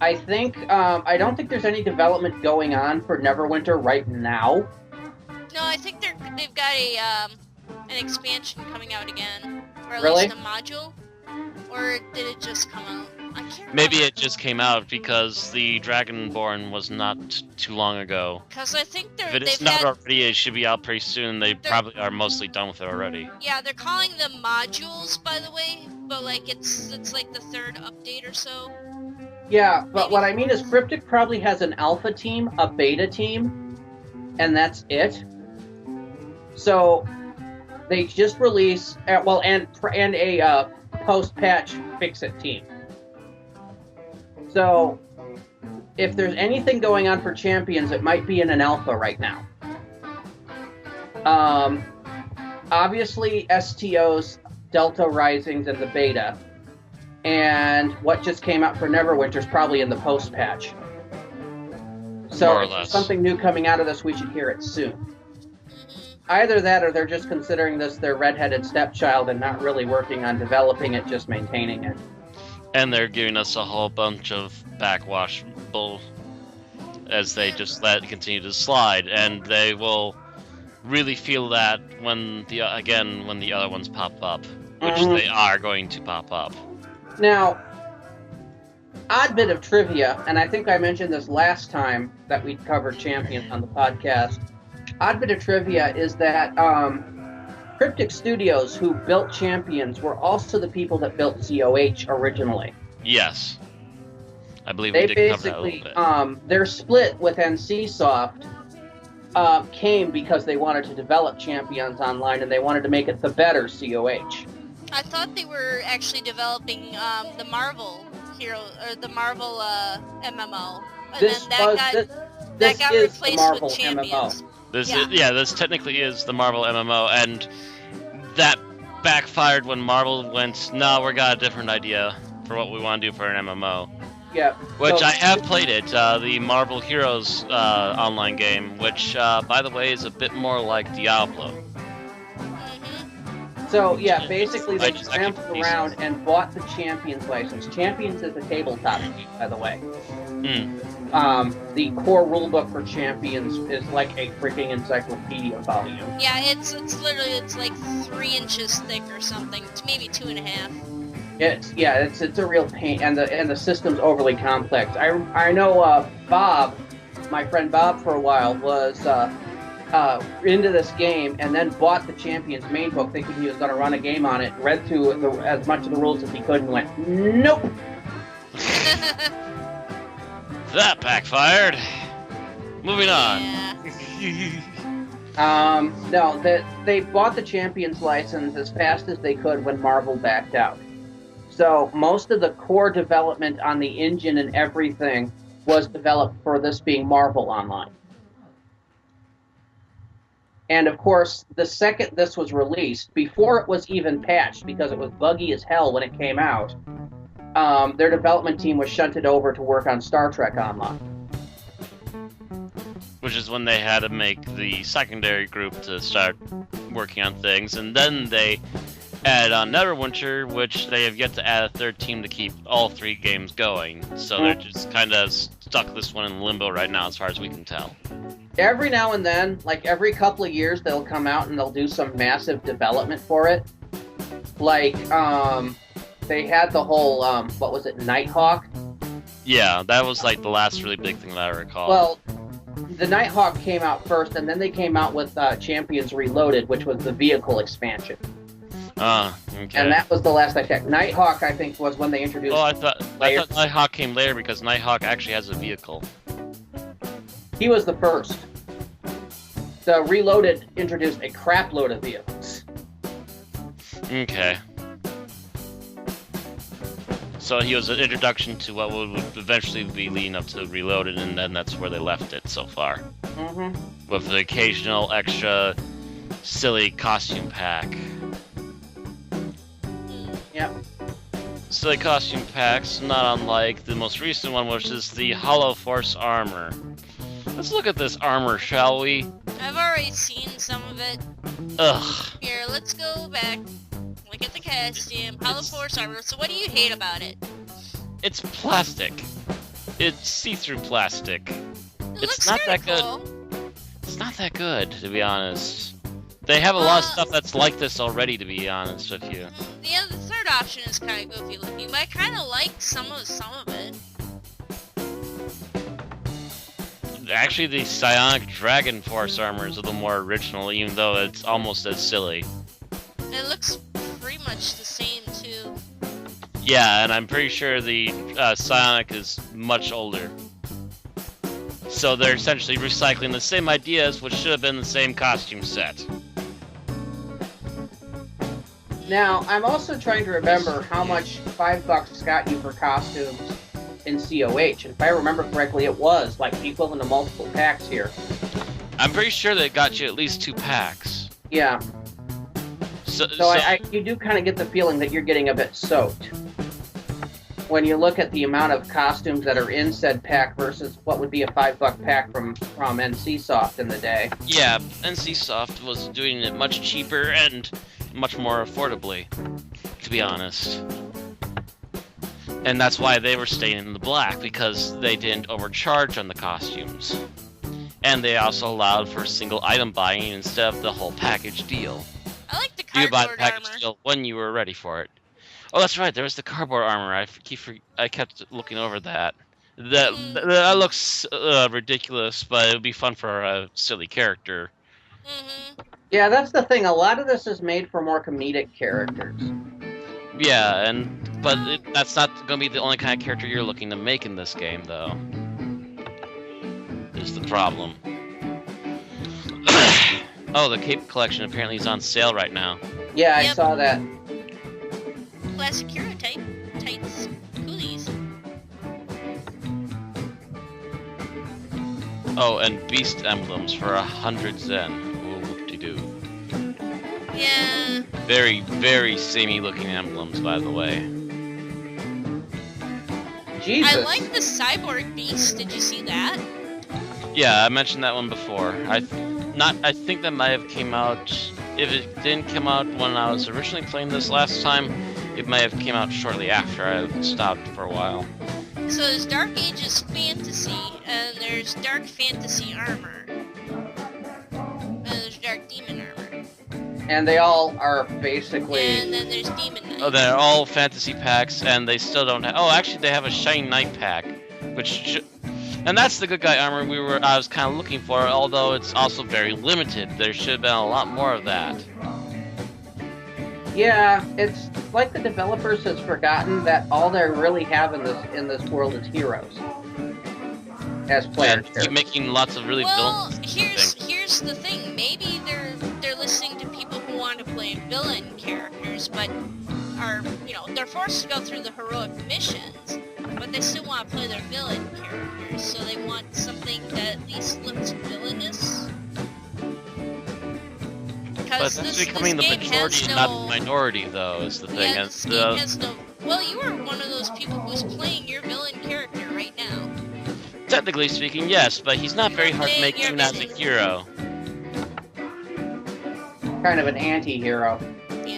I think I don't think there's any development going on for Neverwinter right now. No, I think they've got an expansion coming out again, or at Really? least a module. Or did it just come out? I can't remember. Maybe it just came out because the Dragonborn was not too long ago. Because I think If it's they've not had... already, it should be out pretty soon. They probably are mostly done with it already. Yeah, they're calling them modules, by the way, but like it's like the third update or so. Yeah, but what I mean is Cryptic probably has an alpha team, a beta team, and that's it. So they just release and a post-patch fix-it team. So if there's anything going on for Champions, it might be in an alpha right now. Obviously, STO's Delta Risings and the beta, and what just came out for Neverwinter is probably in the post-patch. So More or if there's less. something new coming out of this, we should hear it soon. Either that, or they're just considering this their redheaded stepchild and not really working on developing it, just maintaining it. And they're giving us a whole bunch of backwash bull as they just let it continue to slide, and they will really feel that when the other ones pop up, which they are going to pop up. Now, odd bit of trivia, and I think I mentioned this last time that we covered Champions on the podcast. Odd bit of trivia is that Cryptic Studios, who built Champions, were also the people that built COH originally. Yes. I believe They we did cover that a basically, little bit. their split with NCSoft came because they wanted to develop Champions Online and they wanted to make it the better COH. I thought they were actually developing the Marvel hero or the Marvel MMO, and This then that got is the replaced Marvel with Champions. MMO. This technically is the Marvel MMO, and that backfired when Marvel went, no, we got a different idea for what we want to do for an MMO. Yeah. Which so- I have played it, the Marvel Heroes online game, which, by the way, is a bit more like Diablo. So, yeah, basically they I just scrambled actually- around and bought the Champions license. Champions is a tabletop game, by the way. The core rulebook for Champions is like a freaking encyclopedia volume. Yeah, it's literally like 3 inches thick or something, maybe 2.5. It's a real pain, and the system's overly complex. I know Bob, my friend Bob, for a while was into this game, and then bought the Champions main book, thinking he was going to run a game on it. Read through as much of the rules as he could, and went, nope. That backfired. Moving on. Yeah. No, they bought the Champions license as fast as they could when Marvel backed out. So most of the core development on the engine and everything was developed for this being Marvel Online. And of course, the second this was released, before it was even patched, because it was buggy as hell when it came out, their development team was shunted over to work on Star Trek Online. Which is when they had to make the secondary group to start working on things, and then they added on Neverwinter, which they have yet to add a third team to keep all 3 games going. So they're just kind of stuck this one in limbo right now, as far as we can tell. Every now and then, like every couple of years, they'll come out and they'll do some massive development for it. Like, they had the whole, what was it, Nighthawk? Yeah, that was like the last really big thing that I recall. Well, the Nighthawk came out first, and then they came out with Champions Reloaded, which was the vehicle expansion. Okay. And that was the last I checked. Nighthawk, I think, was when they introduced... Oh, I thought Nighthawk came later because Nighthawk actually has a vehicle. He was the first. The Reloaded introduced a crap load of vehicles. Okay. So he was an introduction to what would eventually be leading up to Reloaded, and then that's where they left it so far. Mm-hmm. With the occasional extra silly costume pack. Yep. silly costume packs, not unlike the most recent one, which is the Hollow Force armor. Let's look at this armor, shall we? I've already seen some of it. Ugh. Here, let's go back. Look at the costume. Hollow Force armor. So what do you hate about it? It's plastic. It's see-through plastic. It It's looks not kinda that cool. good. It's not that good, to be honest. They have a lot of stuff that's like this already, to be honest with you. The third option is kind of goofy looking, but I kind of like some of it. Actually, the Psionic Dragon Force armor is a little more original, even though it's almost as silly. It looks pretty much the same too. Yeah, and I'm pretty sure the Psionic is much older. So they're essentially recycling the same ideas, which should have been the same costume set. Now, I'm also trying to remember how much $5 got you for costumes in COH. And if I remember correctly, it was like the equivalent of multiple packs here. I'm pretty sure that it got you at least 2 packs. Yeah. So You do kind of get the feeling that you're getting a bit soaked when you look at the amount of costumes that are in said pack versus what would be a $5 pack from NCSoft in the day. yeah, NCSoft was doing it much cheaper and much more affordably, to be honest. And that's why they were staying in the black, because they didn't overcharge on the costumes. And they also allowed for single item buying instead of the whole package deal. I like the You buy the cardboard package armor. deal when you were ready for it. Oh, that's right, there was the cardboard armor. I kept looking over that. That looks ridiculous, but it would be fun for a silly character. Mm-hmm. Yeah, that's the thing. A lot of this is made for more comedic characters. Yeah, but that's not going to be the only kind of character you're looking to make in this game, though. Is the problem. Oh, the Cape Collection apparently is on sale right now. Yeah, I Yep. saw that. Classic hero tights, coolies. Oh, and Beast Emblems for 100 Zen. Oh, whoop-de-doo. Yeah. Very, very samey looking emblems, by the way. Jesus. I like the cyborg beast. Did you see that? Yeah, I mentioned that one before. I think that might have came out. If it didn't come out when I was originally playing this last time, it might have came out shortly after I stopped for a while. So there's Dark Ages fantasy, and there's Dark Fantasy armor, and there's Dark Demon armor, And they all are basically... and then there's Demon Knight. Oh, they're all fantasy packs, and they still don't have. Oh, actually, they have a Shiny Knight pack, and that's the good guy armor I was kind of looking for. Although it's also very limited. There should have been a lot more of that. Yeah, it's like the developers has forgotten that all they really have in this world is heroes as players. And keep making lots of really Well, villains. here's the thing. Maybe they're listening to people who want to play villain characters, but they're forced to go through the heroic missions, but they still want to play their villain characters, so they want something that at least looks villainous. But that's becoming the majority, not the minority, though, is the thing. Yeah, And, this game has no. Well, you are one of those people who's playing your villain character right now. technically speaking, yes, but he's not very hard to make even as a hero. Kind of an anti-hero.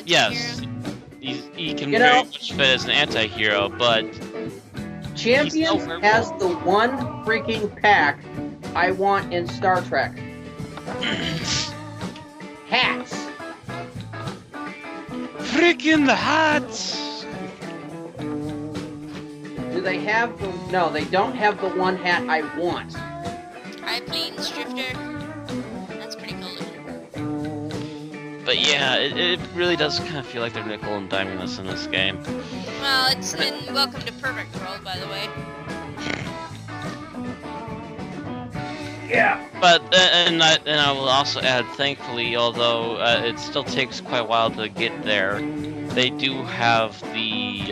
Yes, he can You very know- much fit as an anti-hero, but Champions He's so has the one freaking pack I want in Star Trek. Hats. freaking the hats! Do they have the... No, they don't have the one hat I want. High Plains Drifter. That's pretty cool looking. But yeah, it really does kind of feel like they're nickel and diming us in this game. Well, it's in Welcome to Perfect World, by the way. Yeah. But and I will also add, thankfully, although it still takes quite a while to get there, they do have the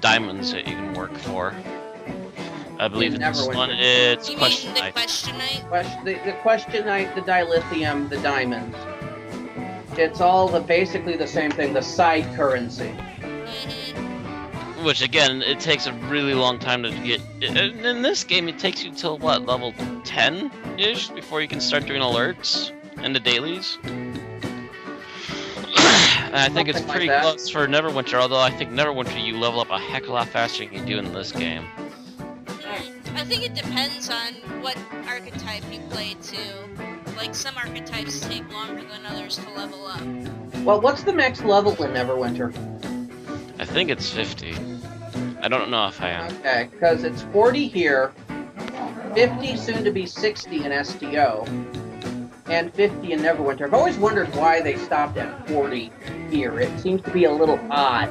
diamonds that you can work for. I believe in never this went one to- it's You Question mean the Night. Question Night? The Question Night, the dilithium, the diamonds. It's all basically the same thing, the side currency. Mm-hmm. Which again, it takes a really long time to get. In this game, it takes you till what, level 10-ish before you can start doing alerts and the dailies. And I think it's Something like pretty that. close for Neverwinter, although I think Neverwinter you level up a heck of a lot faster than you do in this game. I think it depends on what archetype you play too. Like some archetypes take longer than others to level up. Well, what's the max level in Neverwinter? I think it's 50. I don't know if I am. Okay, because it's 40 here, 50 soon to be 60 in STO, and 50 in Neverwinter. I've always wondered why they stopped at 40 here. It seems to be a little odd.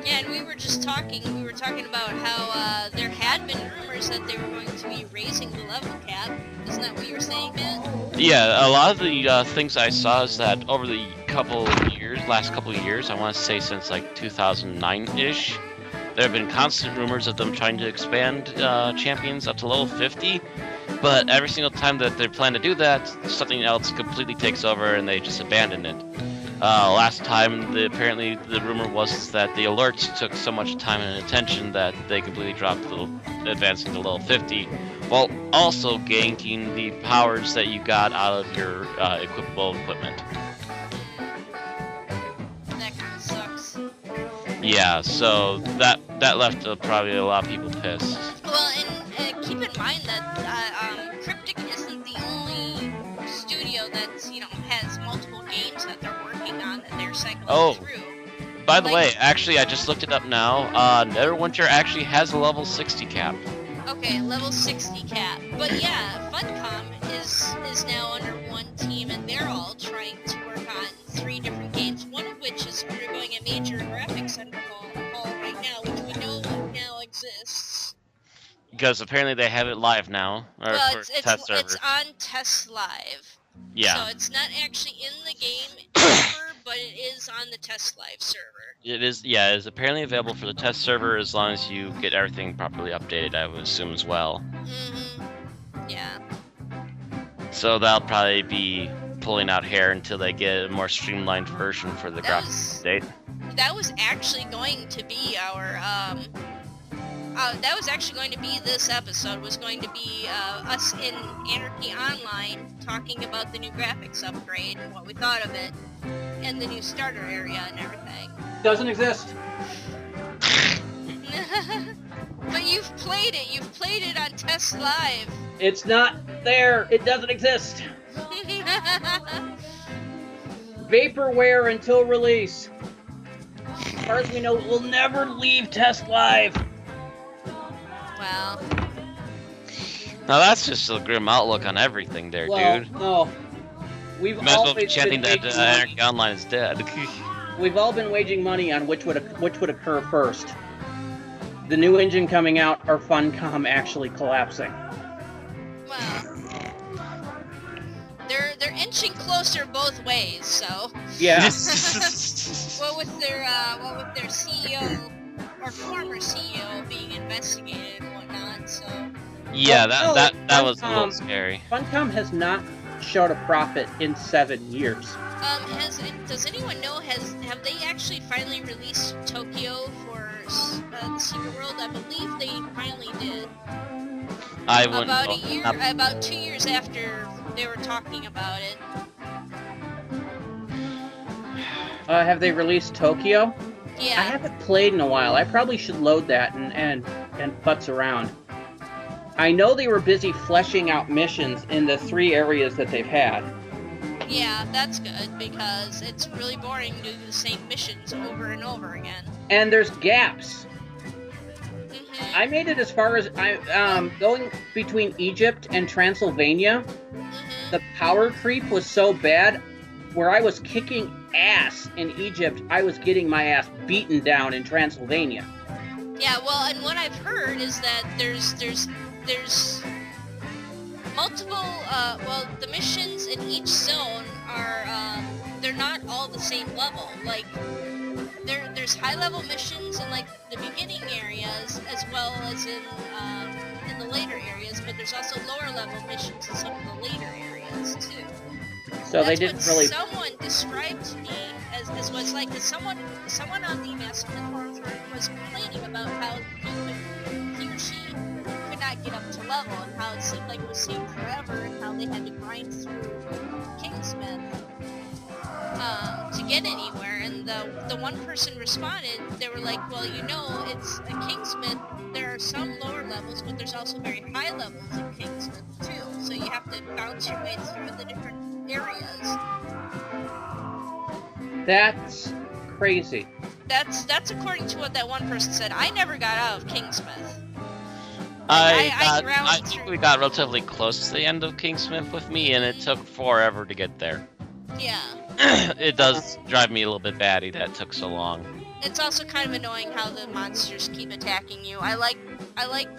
Yeah, and we were talking about how there had been rumors that they were going to be raising the level cap. Isn't that what you were saying, Matt? Yeah, a lot of the things I saw is that over the last couple of years, I want to say since like 2009-ish, there have been constant rumors of them trying to expand champions up to level 50, but every single time that they plan to do that, something else completely takes over and they just abandon it. Last time, apparently the rumor was that the alerts took so much time and attention that they completely dropped advancing to level 50, while also ganking the powers that you got out of your equipable equipment. That kind of sucks. Yeah, so that left probably a lot of people pissed. Well, and keep in mind that Cryptic isn't the only studio that's, has multiple games that they're working on that they're cycling through. By the way, actually, I just looked it up now. Neverwinter actually has a level 60 cap. Okay, level 60 cap. But yeah, Funcom is now under one team, and they're all trying to work on 3 different games, one of which is undergoing a major graphics overhaul right now, which we know now exists. Because apparently they have it live now, or Well, for test server. it's on Test Live. Yeah. So it's not actually in the game ever, but it is on the Test Live server. It is, yeah, it is apparently available for the test server as long as you get everything properly updated, I would assume as well. Mm-hmm. Yeah. So that'll probably be pulling out hair until they get a more streamlined version for the graphics update. That was actually going to be our, that was actually going to be this episode, was going to be us in Anarchy Online talking about the new graphics upgrade and what we thought of it, and the new starter area and everything. Doesn't exist. But you've played it on Test Live. It's not there. It doesn't exist. Vaporware until release. As far as we know, it will never leave Test Live. Well, Now that's just a grim outlook on everything there, dude. No. We've Might as well be always chanting been that waging Anarchy Online is dead. We've all been waging money on which would occur first. The new engine coming out or Funcom actually collapsing. well, they're inching closer both ways. So Yeah. what with their CEO or former CEO being investigated and whatnot. So Yeah, Well, that was a little Funcom- scary. Funcom has not showed a profit in 7 years. does anyone know have they actually finally released Tokyo for the Secret World? I believe they finally did. I wouldn't About know. a year, about 2 years after they were talking about it. Have they released Tokyo? Yeah. I haven't played in a while. I probably should load that and putz around. I know they were busy fleshing out missions in the 3 areas that they've had. Yeah, that's good, because it's really boring to do the same missions over and over again. And there's gaps. Mm-hmm. I made it as far as going between Egypt and Transylvania. Mm-hmm. The power creep was so bad, where I was kicking ass in Egypt, I was getting my ass beaten down in Transylvania. Yeah, well, and what I've heard is that there's multiple, the missions in each zone are, they're not all the same level. Like, there's high-level missions in, like, the beginning areas, as well as in the later areas, but there's also lower-level missions in some of the later areas, too. So That's they didn't what really... someone described to me as was like, cause someone on the Massive forums was complaining about how he or she could not get up to level, and how it seemed like it was taking forever, and how they had to grind through Kingsmith to get anywhere. And the one person responded, they were like, well, you know, it's a Kingsmith. There are some lower levels, but there's also very high levels in Kingsmith too. So you have to bounce your way through the different areas. That's crazy. That's according to what that one person said. I never got out of Kingsmith. I think we got relatively close to the end of Kingsmith with me, and it took forever to get there. Yeah. It does drive me a little bit batty that it took so long. It's also kind of annoying how the monsters keep attacking you. I like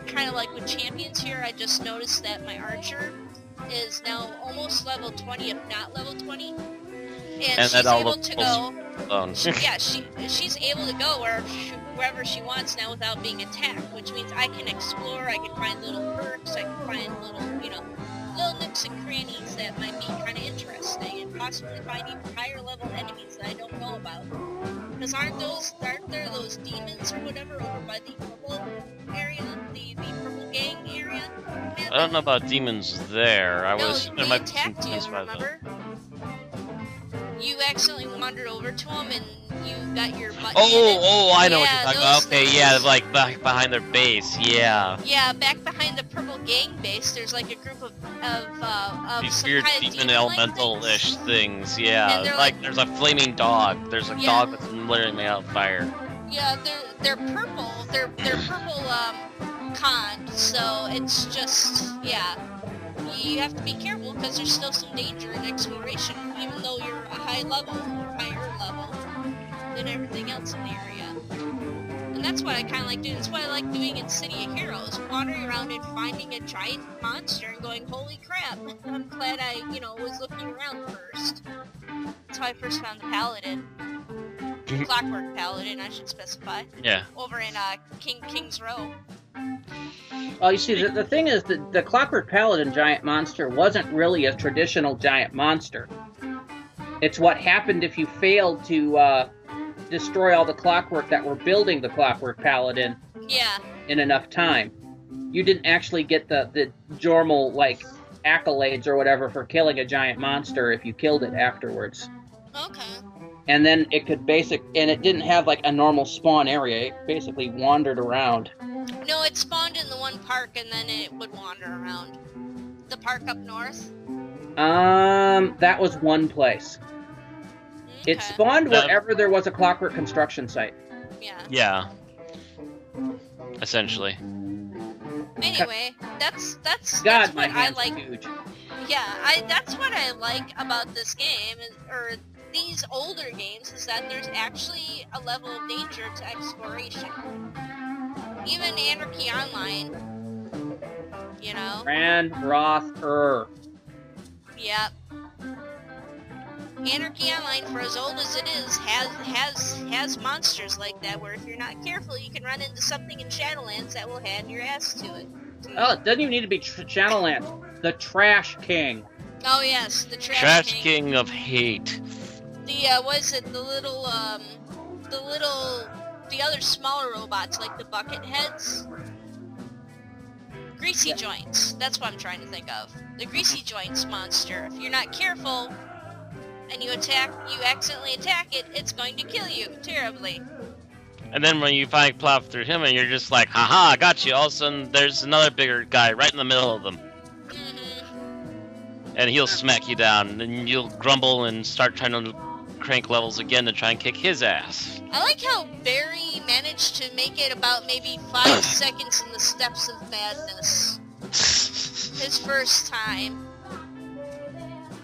kind of like with champions here, I just noticed that my archer is now almost level 20, if not level 20. And she's able to go. Yeah, she's able to go wherever she wants now without being attacked, which means I can explore, I can find little perks, I can find little, little nooks and crannies that might be kind of interesting, and possibly find even higher level enemies that I don't know about. Because aren't there those demons or whatever over by the purple area, the purple gang area? I don't know about demons there. They attacked you, remember? You accidentally wandered over to them and you got your butt I know what you're talking about. Okay, yeah, like back behind their base, yeah. Yeah, back behind the purple gang base, there's like a group of these some weird kind of demon elemental-ish things, yeah. And Like there's a flaming dog. There's a dog that's literally made out of fire. Yeah, they're purple. They're purple con. So it's just you have to be careful because there's still some danger in exploration, even though you're a high level or higher level than everything else in the area. And that's what I kind of like doing. That's what I like doing in City of Heroes, wandering around and finding a giant monster and going, holy crap, I'm glad I, was looking around first. That's how I first found the Paladin. Clockwork Paladin, I should specify. Yeah. Over in King's Row. Well, you see, the thing is that the Clockwork Paladin giant monster wasn't really a traditional giant monster. It's what happened if you failed to destroy all the clockwork that were building the Clockwork Paladin in enough time. You didn't actually get the normal, accolades or whatever for killing a giant monster if you killed it afterwards. Okay. And then it could and it didn't have a normal spawn area. It basically wandered around. No, it spawned in the one park and then it would wander around. The park up north? That was one place. Okay. It spawned wherever there was a clockwork construction site. Yeah. Yeah. Essentially. Anyway, that's God, what I like. Huge. Yeah, that's what I like about this game, or these older games, is that there's actually a level of danger to exploration. Even Anarchy Online, Roth. Yep. Anarchy Online, for as old as it is, has monsters like that, where if you're not careful, you can run into something in Shadowlands that will hand your ass to it. Oh, it doesn't even need to be Shadowlands. The Trash King. Oh yes, the Trash King of Hate. The other smaller robots, like the bucket heads? Greasy Joints, that's what I'm trying to think of. The Greasy Joints monster. If you're not careful, and you accidentally attack it, it's going to kill you terribly. And then when you finally plow through him and you're just like, haha, I got you, all of a sudden there's another bigger guy right in the middle of them. Mm-hmm. And he'll smack you down, and then you'll grumble and start trying to crank levels again to try and kick his ass. I like how Barry managed to make it about maybe 5 seconds in the steps of madness. His first time.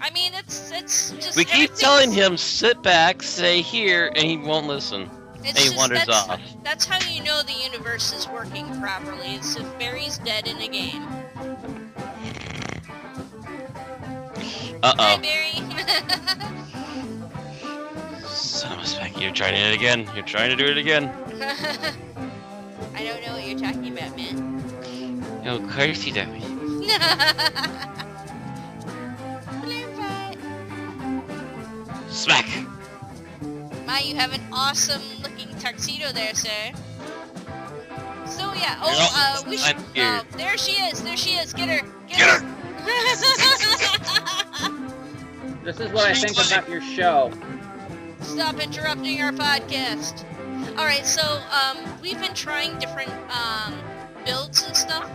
I mean, it's just... We keep telling him, sit back, stay here, and he won't listen. And he wanders off. That's how you know the universe is working properly. It's if Barry's dead in a game. Uh-oh. Hi, Barry. Son of a speck, you're trying it again. You're trying to do it again. I don't know what you're talking about, man. Oh, of course you don't. Smack! My, you have an awesome looking tuxedo there, sir. So yeah, we should, there she is, get her. This is what I think about your show. Stop interrupting our podcast. Alright, so, we've been trying different, builds and stuff.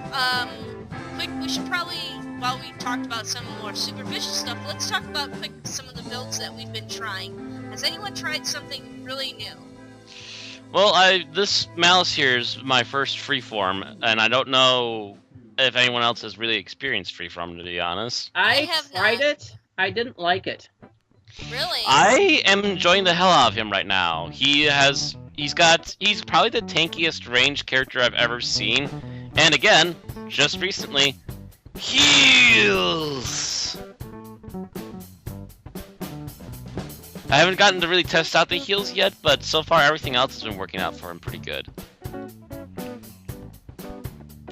Quick, we should probably, while we talked about some more superficial stuff, let's talk about quick some of the builds that we've been trying. Has anyone tried something really new? Well, this Malice here is my first freeform, and I don't know if anyone else has really experienced freeform, to be honest. I tried it. I didn't like it. Really? I am enjoying the hell out of him right now. He's probably the tankiest ranged character I've ever seen. And again, just recently, heals! I haven't gotten to really test out the heals yet, but so far everything else has been working out for him pretty good.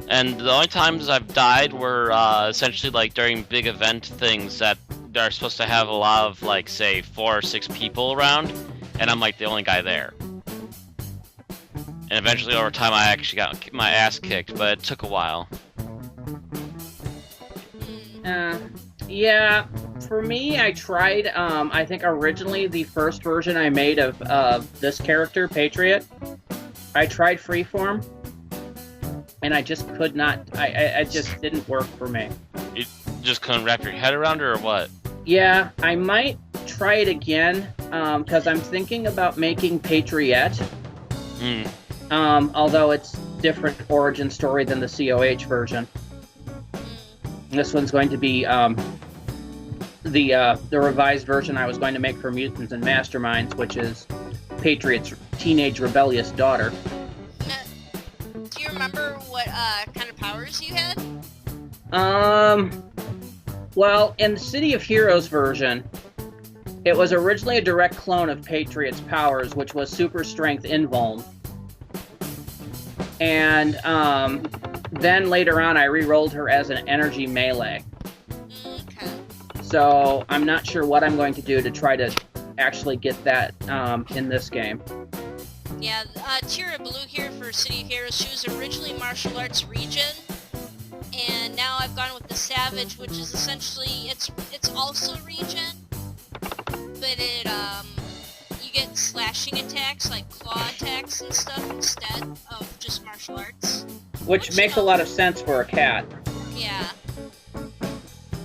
And the only times I've died were essentially like during big event things that are supposed to have a lot of, like, say, 4 or 6 people around, and I'm like the only guy there. And eventually over time I actually got my ass kicked, but it took a while. Yeah, for me, I tried, I think originally the first version I made of this character, Patriot, I tried freeform, and I just could not, I just didn't work for me. You just couldn't wrap your head around it, or what? Yeah, I might try it again, because I'm thinking about making Patriot. Although it's different origin story than the COH version. This one's going to be the revised version I was going to make for Mutants and Masterminds, which is Patriot's teenage rebellious daughter. Do you remember what kind of powers you had? Well, in the City of Heroes version, it was originally a direct clone of Patriot's powers, which was Super Strength Invuln. And then later on, I re-rolled her as an energy melee. Okay. So I'm not sure what I'm going to do to try to actually get that in this game. Yeah, Tira Blue here for City of Heroes. She was originally martial arts regen, and now I've gone with the Savage, which is essentially it's also regen, but it you get slashing attacks like claw attacks and stuff instead of just martial arts. Which makes a lot of sense for a cat. Yeah.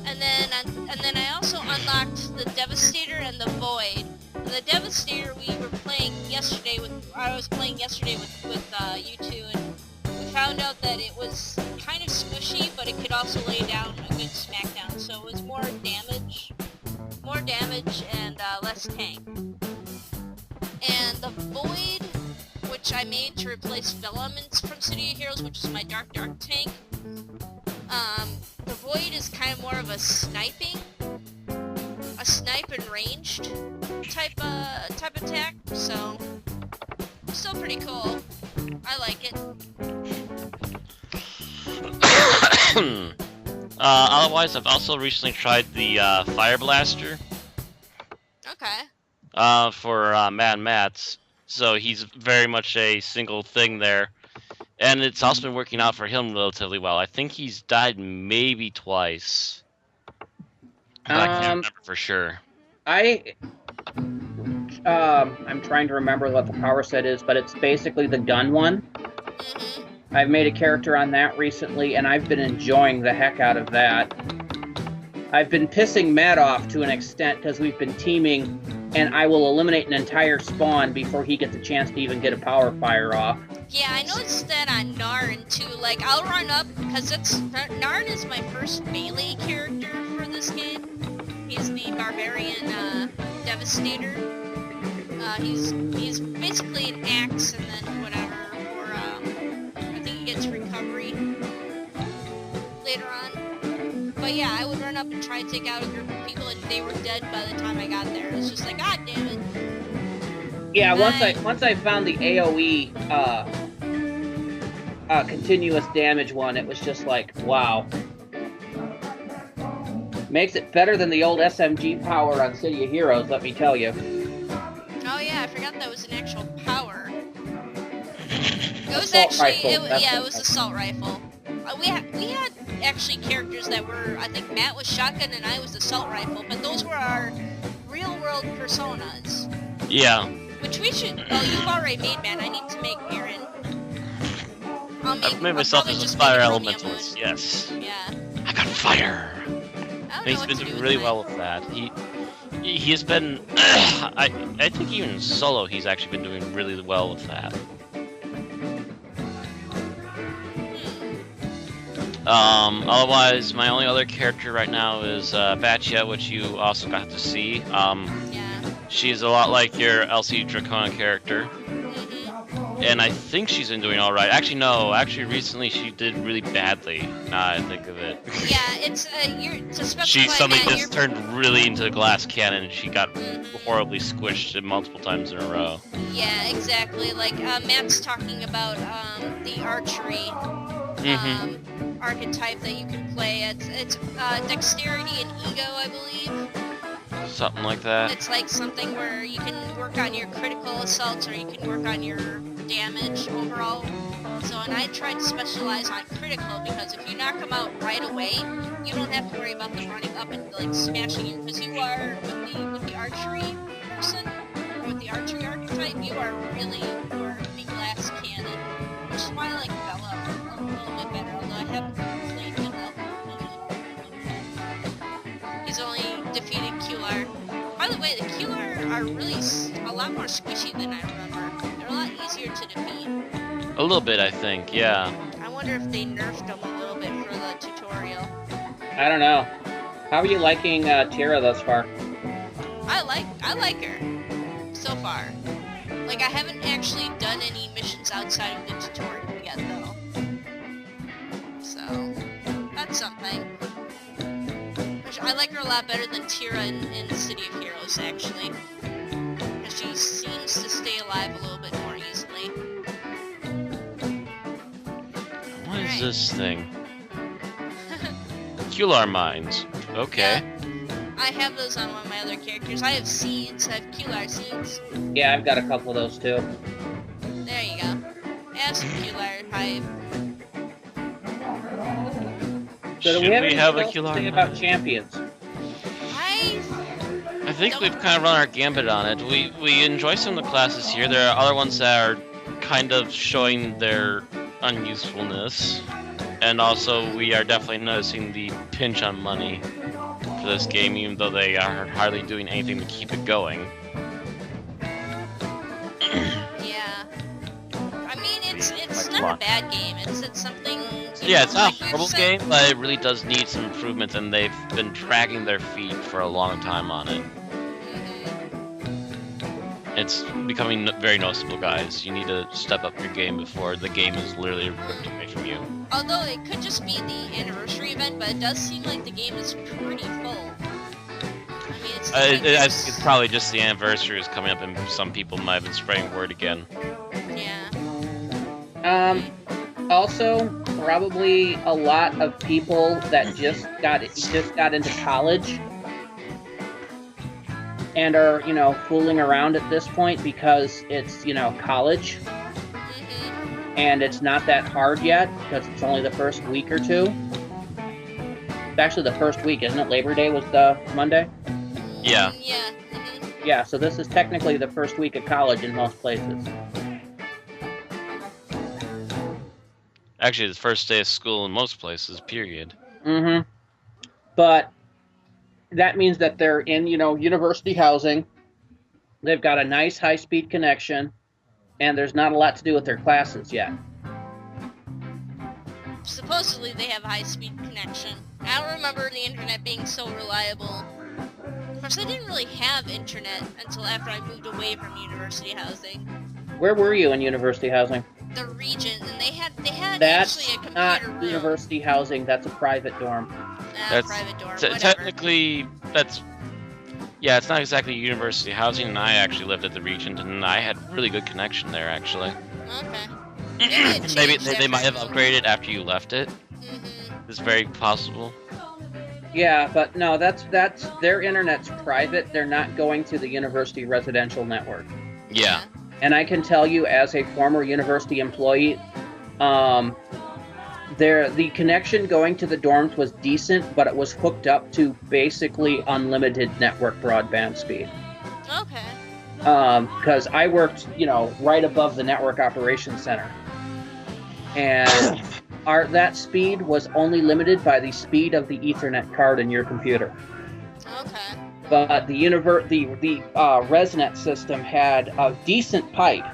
And then I also unlocked the Devastator and the Void. And the Devastator I was playing yesterday with you two, and we found out that it was kind of squishy, but it could also lay down a good smackdown. So it was more damage and less tank. And the Void, which I made to replace Filaments from City of Heroes, which is my dark tank. The Void is kind of more of a snipe and ranged type attack, so still pretty cool. I like it. Otherwise, I've also recently tried the Fire Blaster. Okay. For Mad Mats. So he's very much a single thing there. And it's also been working out for him relatively well. I think he's died maybe twice. But I can't remember for sure. I'm trying to remember what the power set is, but it's basically the gun one. Mm-hmm. I've made a character on that recently, and I've been enjoying the heck out of that. I've been pissing Matt off to an extent because we've been teaming, and I will eliminate an entire spawn before he gets a chance to even get a power fire off. Yeah, I noticed that on Narn too. Like, I'll run up, because Narn is my first melee character for this game. He's the Barbarian Devastator. He's basically an axe and then whatever, or I think he gets recovery later on. But yeah, I would run up and try to take out a group of people, and they were dead by the time I got there. It was just like, God damn it. Yeah, once I found the AoE continuous damage one, it was just like, wow. Makes it better than the old SMG power on City of Heroes, let me tell you. Oh yeah, I forgot assault actually, rifle. it was assault rifle. We had actually characters that were, I think Matt was shotgun and I was assault rifle, but those were our real world personas. Yeah. Which we should. Oh, you've already made Matt. I need to make Aaron. I've made myself as a fire elementalist. Yes. Yeah. I got fire. I don't And know he's what been to do doing with really mine. well with that. He's been. I think even solo, he's actually been doing really well with that. Otherwise, my only other character right now is Batya, which you also got to see. Yeah. She's a lot like your LC Dracona character, Mm-hmm. and I think she's been doing all right. Actually, no. Actually, recently she did really badly. Now I think of it. Yeah, it's you're to specify She suddenly Matt, just turned really into a glass cannon, and she got Mhm. horribly squished multiple times in a row. Yeah, exactly. Like Matt's talking about the archery archetype that you can play. It's dexterity and ego, I believe. Something like that. It's like something where you can work on your critical assaults or you can work on your damage overall. So, and I tried to specialize on critical because if you knock them out right away, you don't have to worry about them running up and like smashing you because you are with the archery person or with the archery archetype, you are the glass cannon, which is why I like Bella a little bit better. Although I haven't played Bella. He's only defeated Qlar. By the way, the Qlar are really a lot more squishy than I remember. They're a lot easier to defeat. A little bit, I think. Yeah. I wonder if they nerfed them a little bit for the tutorial. I don't know. How are you liking Tira thus far? I like her so far. Like I haven't actually done any missions outside of the tutorial yet though. So that's something. I like her a lot better than Tira in City of Heroes, actually. Because she seems to stay alive a little bit more easily. What is Alright. this thing? Qlar mines. Okay. Yeah, I have those on one of my other characters. I have seeds. I have Qlar seeds. Yeah, I've got a couple of those too. There you go. I have some Qlar hype. So do Should we have we anything have a else to Qlar say about mine? champions? I think we've kind of run our gambit on it. We enjoy some of the classes here. There are other ones that are kind of showing their unusefulness. And also, we are definitely noticing the pinch on money for this game, even though they are hardly doing anything to keep it going. Yeah. I mean, it's Like not a what? bad game. It's something. Yeah, it's not a like we've horrible said- game, but it really does need some improvements, and they've been dragging their feet for a long time on it. Mhm. It's becoming very noticeable, guys. You need to step up your game before the game is literally ripped away from you. Although it could just be the anniversary event, but it does seem like the game is pretty full. I mean, it's It's probably just the anniversary is coming up, and some people might have been spreading word again. yeah. Also, probably a lot of people that just got into college and are, fooling around at this point because it's, college Mhm. and it's not that hard yet because it's only the first week or two. It's actually the first week, isn't it? Labor Day was the Monday? Yeah. Yeah. Mhm. Yeah, so this is technically the first week of college in most places. Actually, the first day of school in most places, period. Mm-hmm. But that means that they're in, university housing. They've got a nice high-speed connection, and there's not a lot to do with their classes yet. Supposedly they have high-speed connection. I don't remember the internet being so reliable. Of course, I didn't really have internet until after I moved away from university housing. Where were you in university housing? The region, and they had That's actually a not computer room. university housing. That's a private dorm. That's Private dorm, Te- whatever. technically, yeah, it's not exactly university housing, and I actually lived at the Regent, and I had really good connection there, actually. Okay. Maybe it Maybe changed they might have after I upgraded after you left it. Mhm. It's very possible. Yeah, but no, that's their internet's private. They're not going to the university residential network. Yeah. And I can tell you, as a former university employee, The connection going to the dorms was decent, but it was hooked up to basically unlimited network broadband speed. Okay. Because I worked, right above the network operations center, and that speed was only limited by the speed of the Ethernet card in your computer. Okay. But the ResNet system had a decent pipe,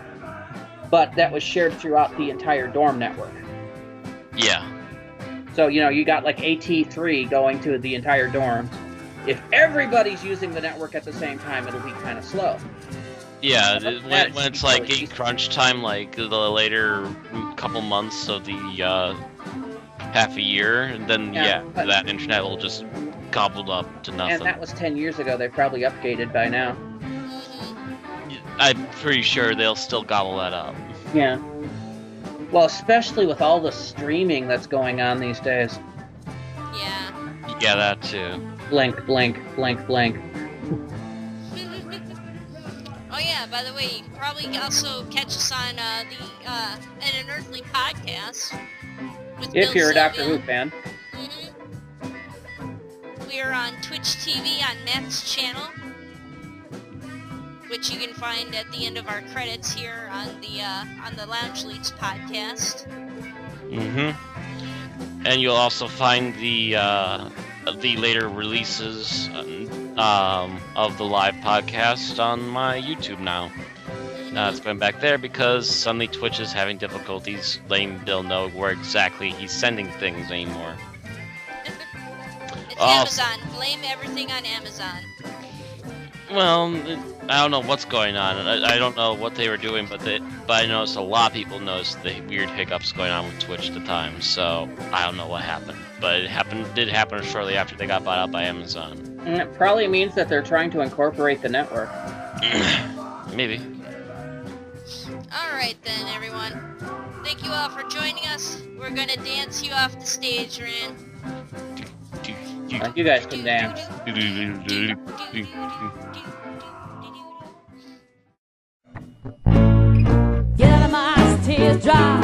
but that was shared throughout the entire dorm network. Yeah. So, you got like AT3 going to the entire dorm. If everybody's using the network at the same time, it'll be kind of slow. Yeah, when it's like in crunch time, like the later couple months of the half a year, and then that internet will just gobbled up to nothing. And that was 10 years ago. They've probably updated by now. I'm pretty sure they'll still gobble that up. Yeah. Well, especially with all the streaming that's going on these days. Yeah. Yeah, that too. Blink, blink, blink, blink. Oh yeah, by the way, you can probably also catch us on an Unearthly podcast. If you're a Doctor Who fan. We are on Twitch TV on Matt's channel, which you can find at the end of our credits here on the Lounge Leaks podcast. And you'll also find the later releases of the live podcast on my YouTube now. Now it's going back there because suddenly Twitch is having difficulties letting Bill know where exactly he's sending things anymore. It's Amazon. Blame everything on Amazon. Well, I don't know what's going on. I don't know what they were doing, but I noticed a lot of people noticed the weird hiccups going on with Twitch at the time. So I don't know what happened, but it did happen shortly after they got bought out by Amazon. And it probably means that they're trying to incorporate the network. Maybe. All right then, everyone. Thank you all for joining us. We're gonna dance you off the stage, Ran. You guys can dance. Get my tears dry.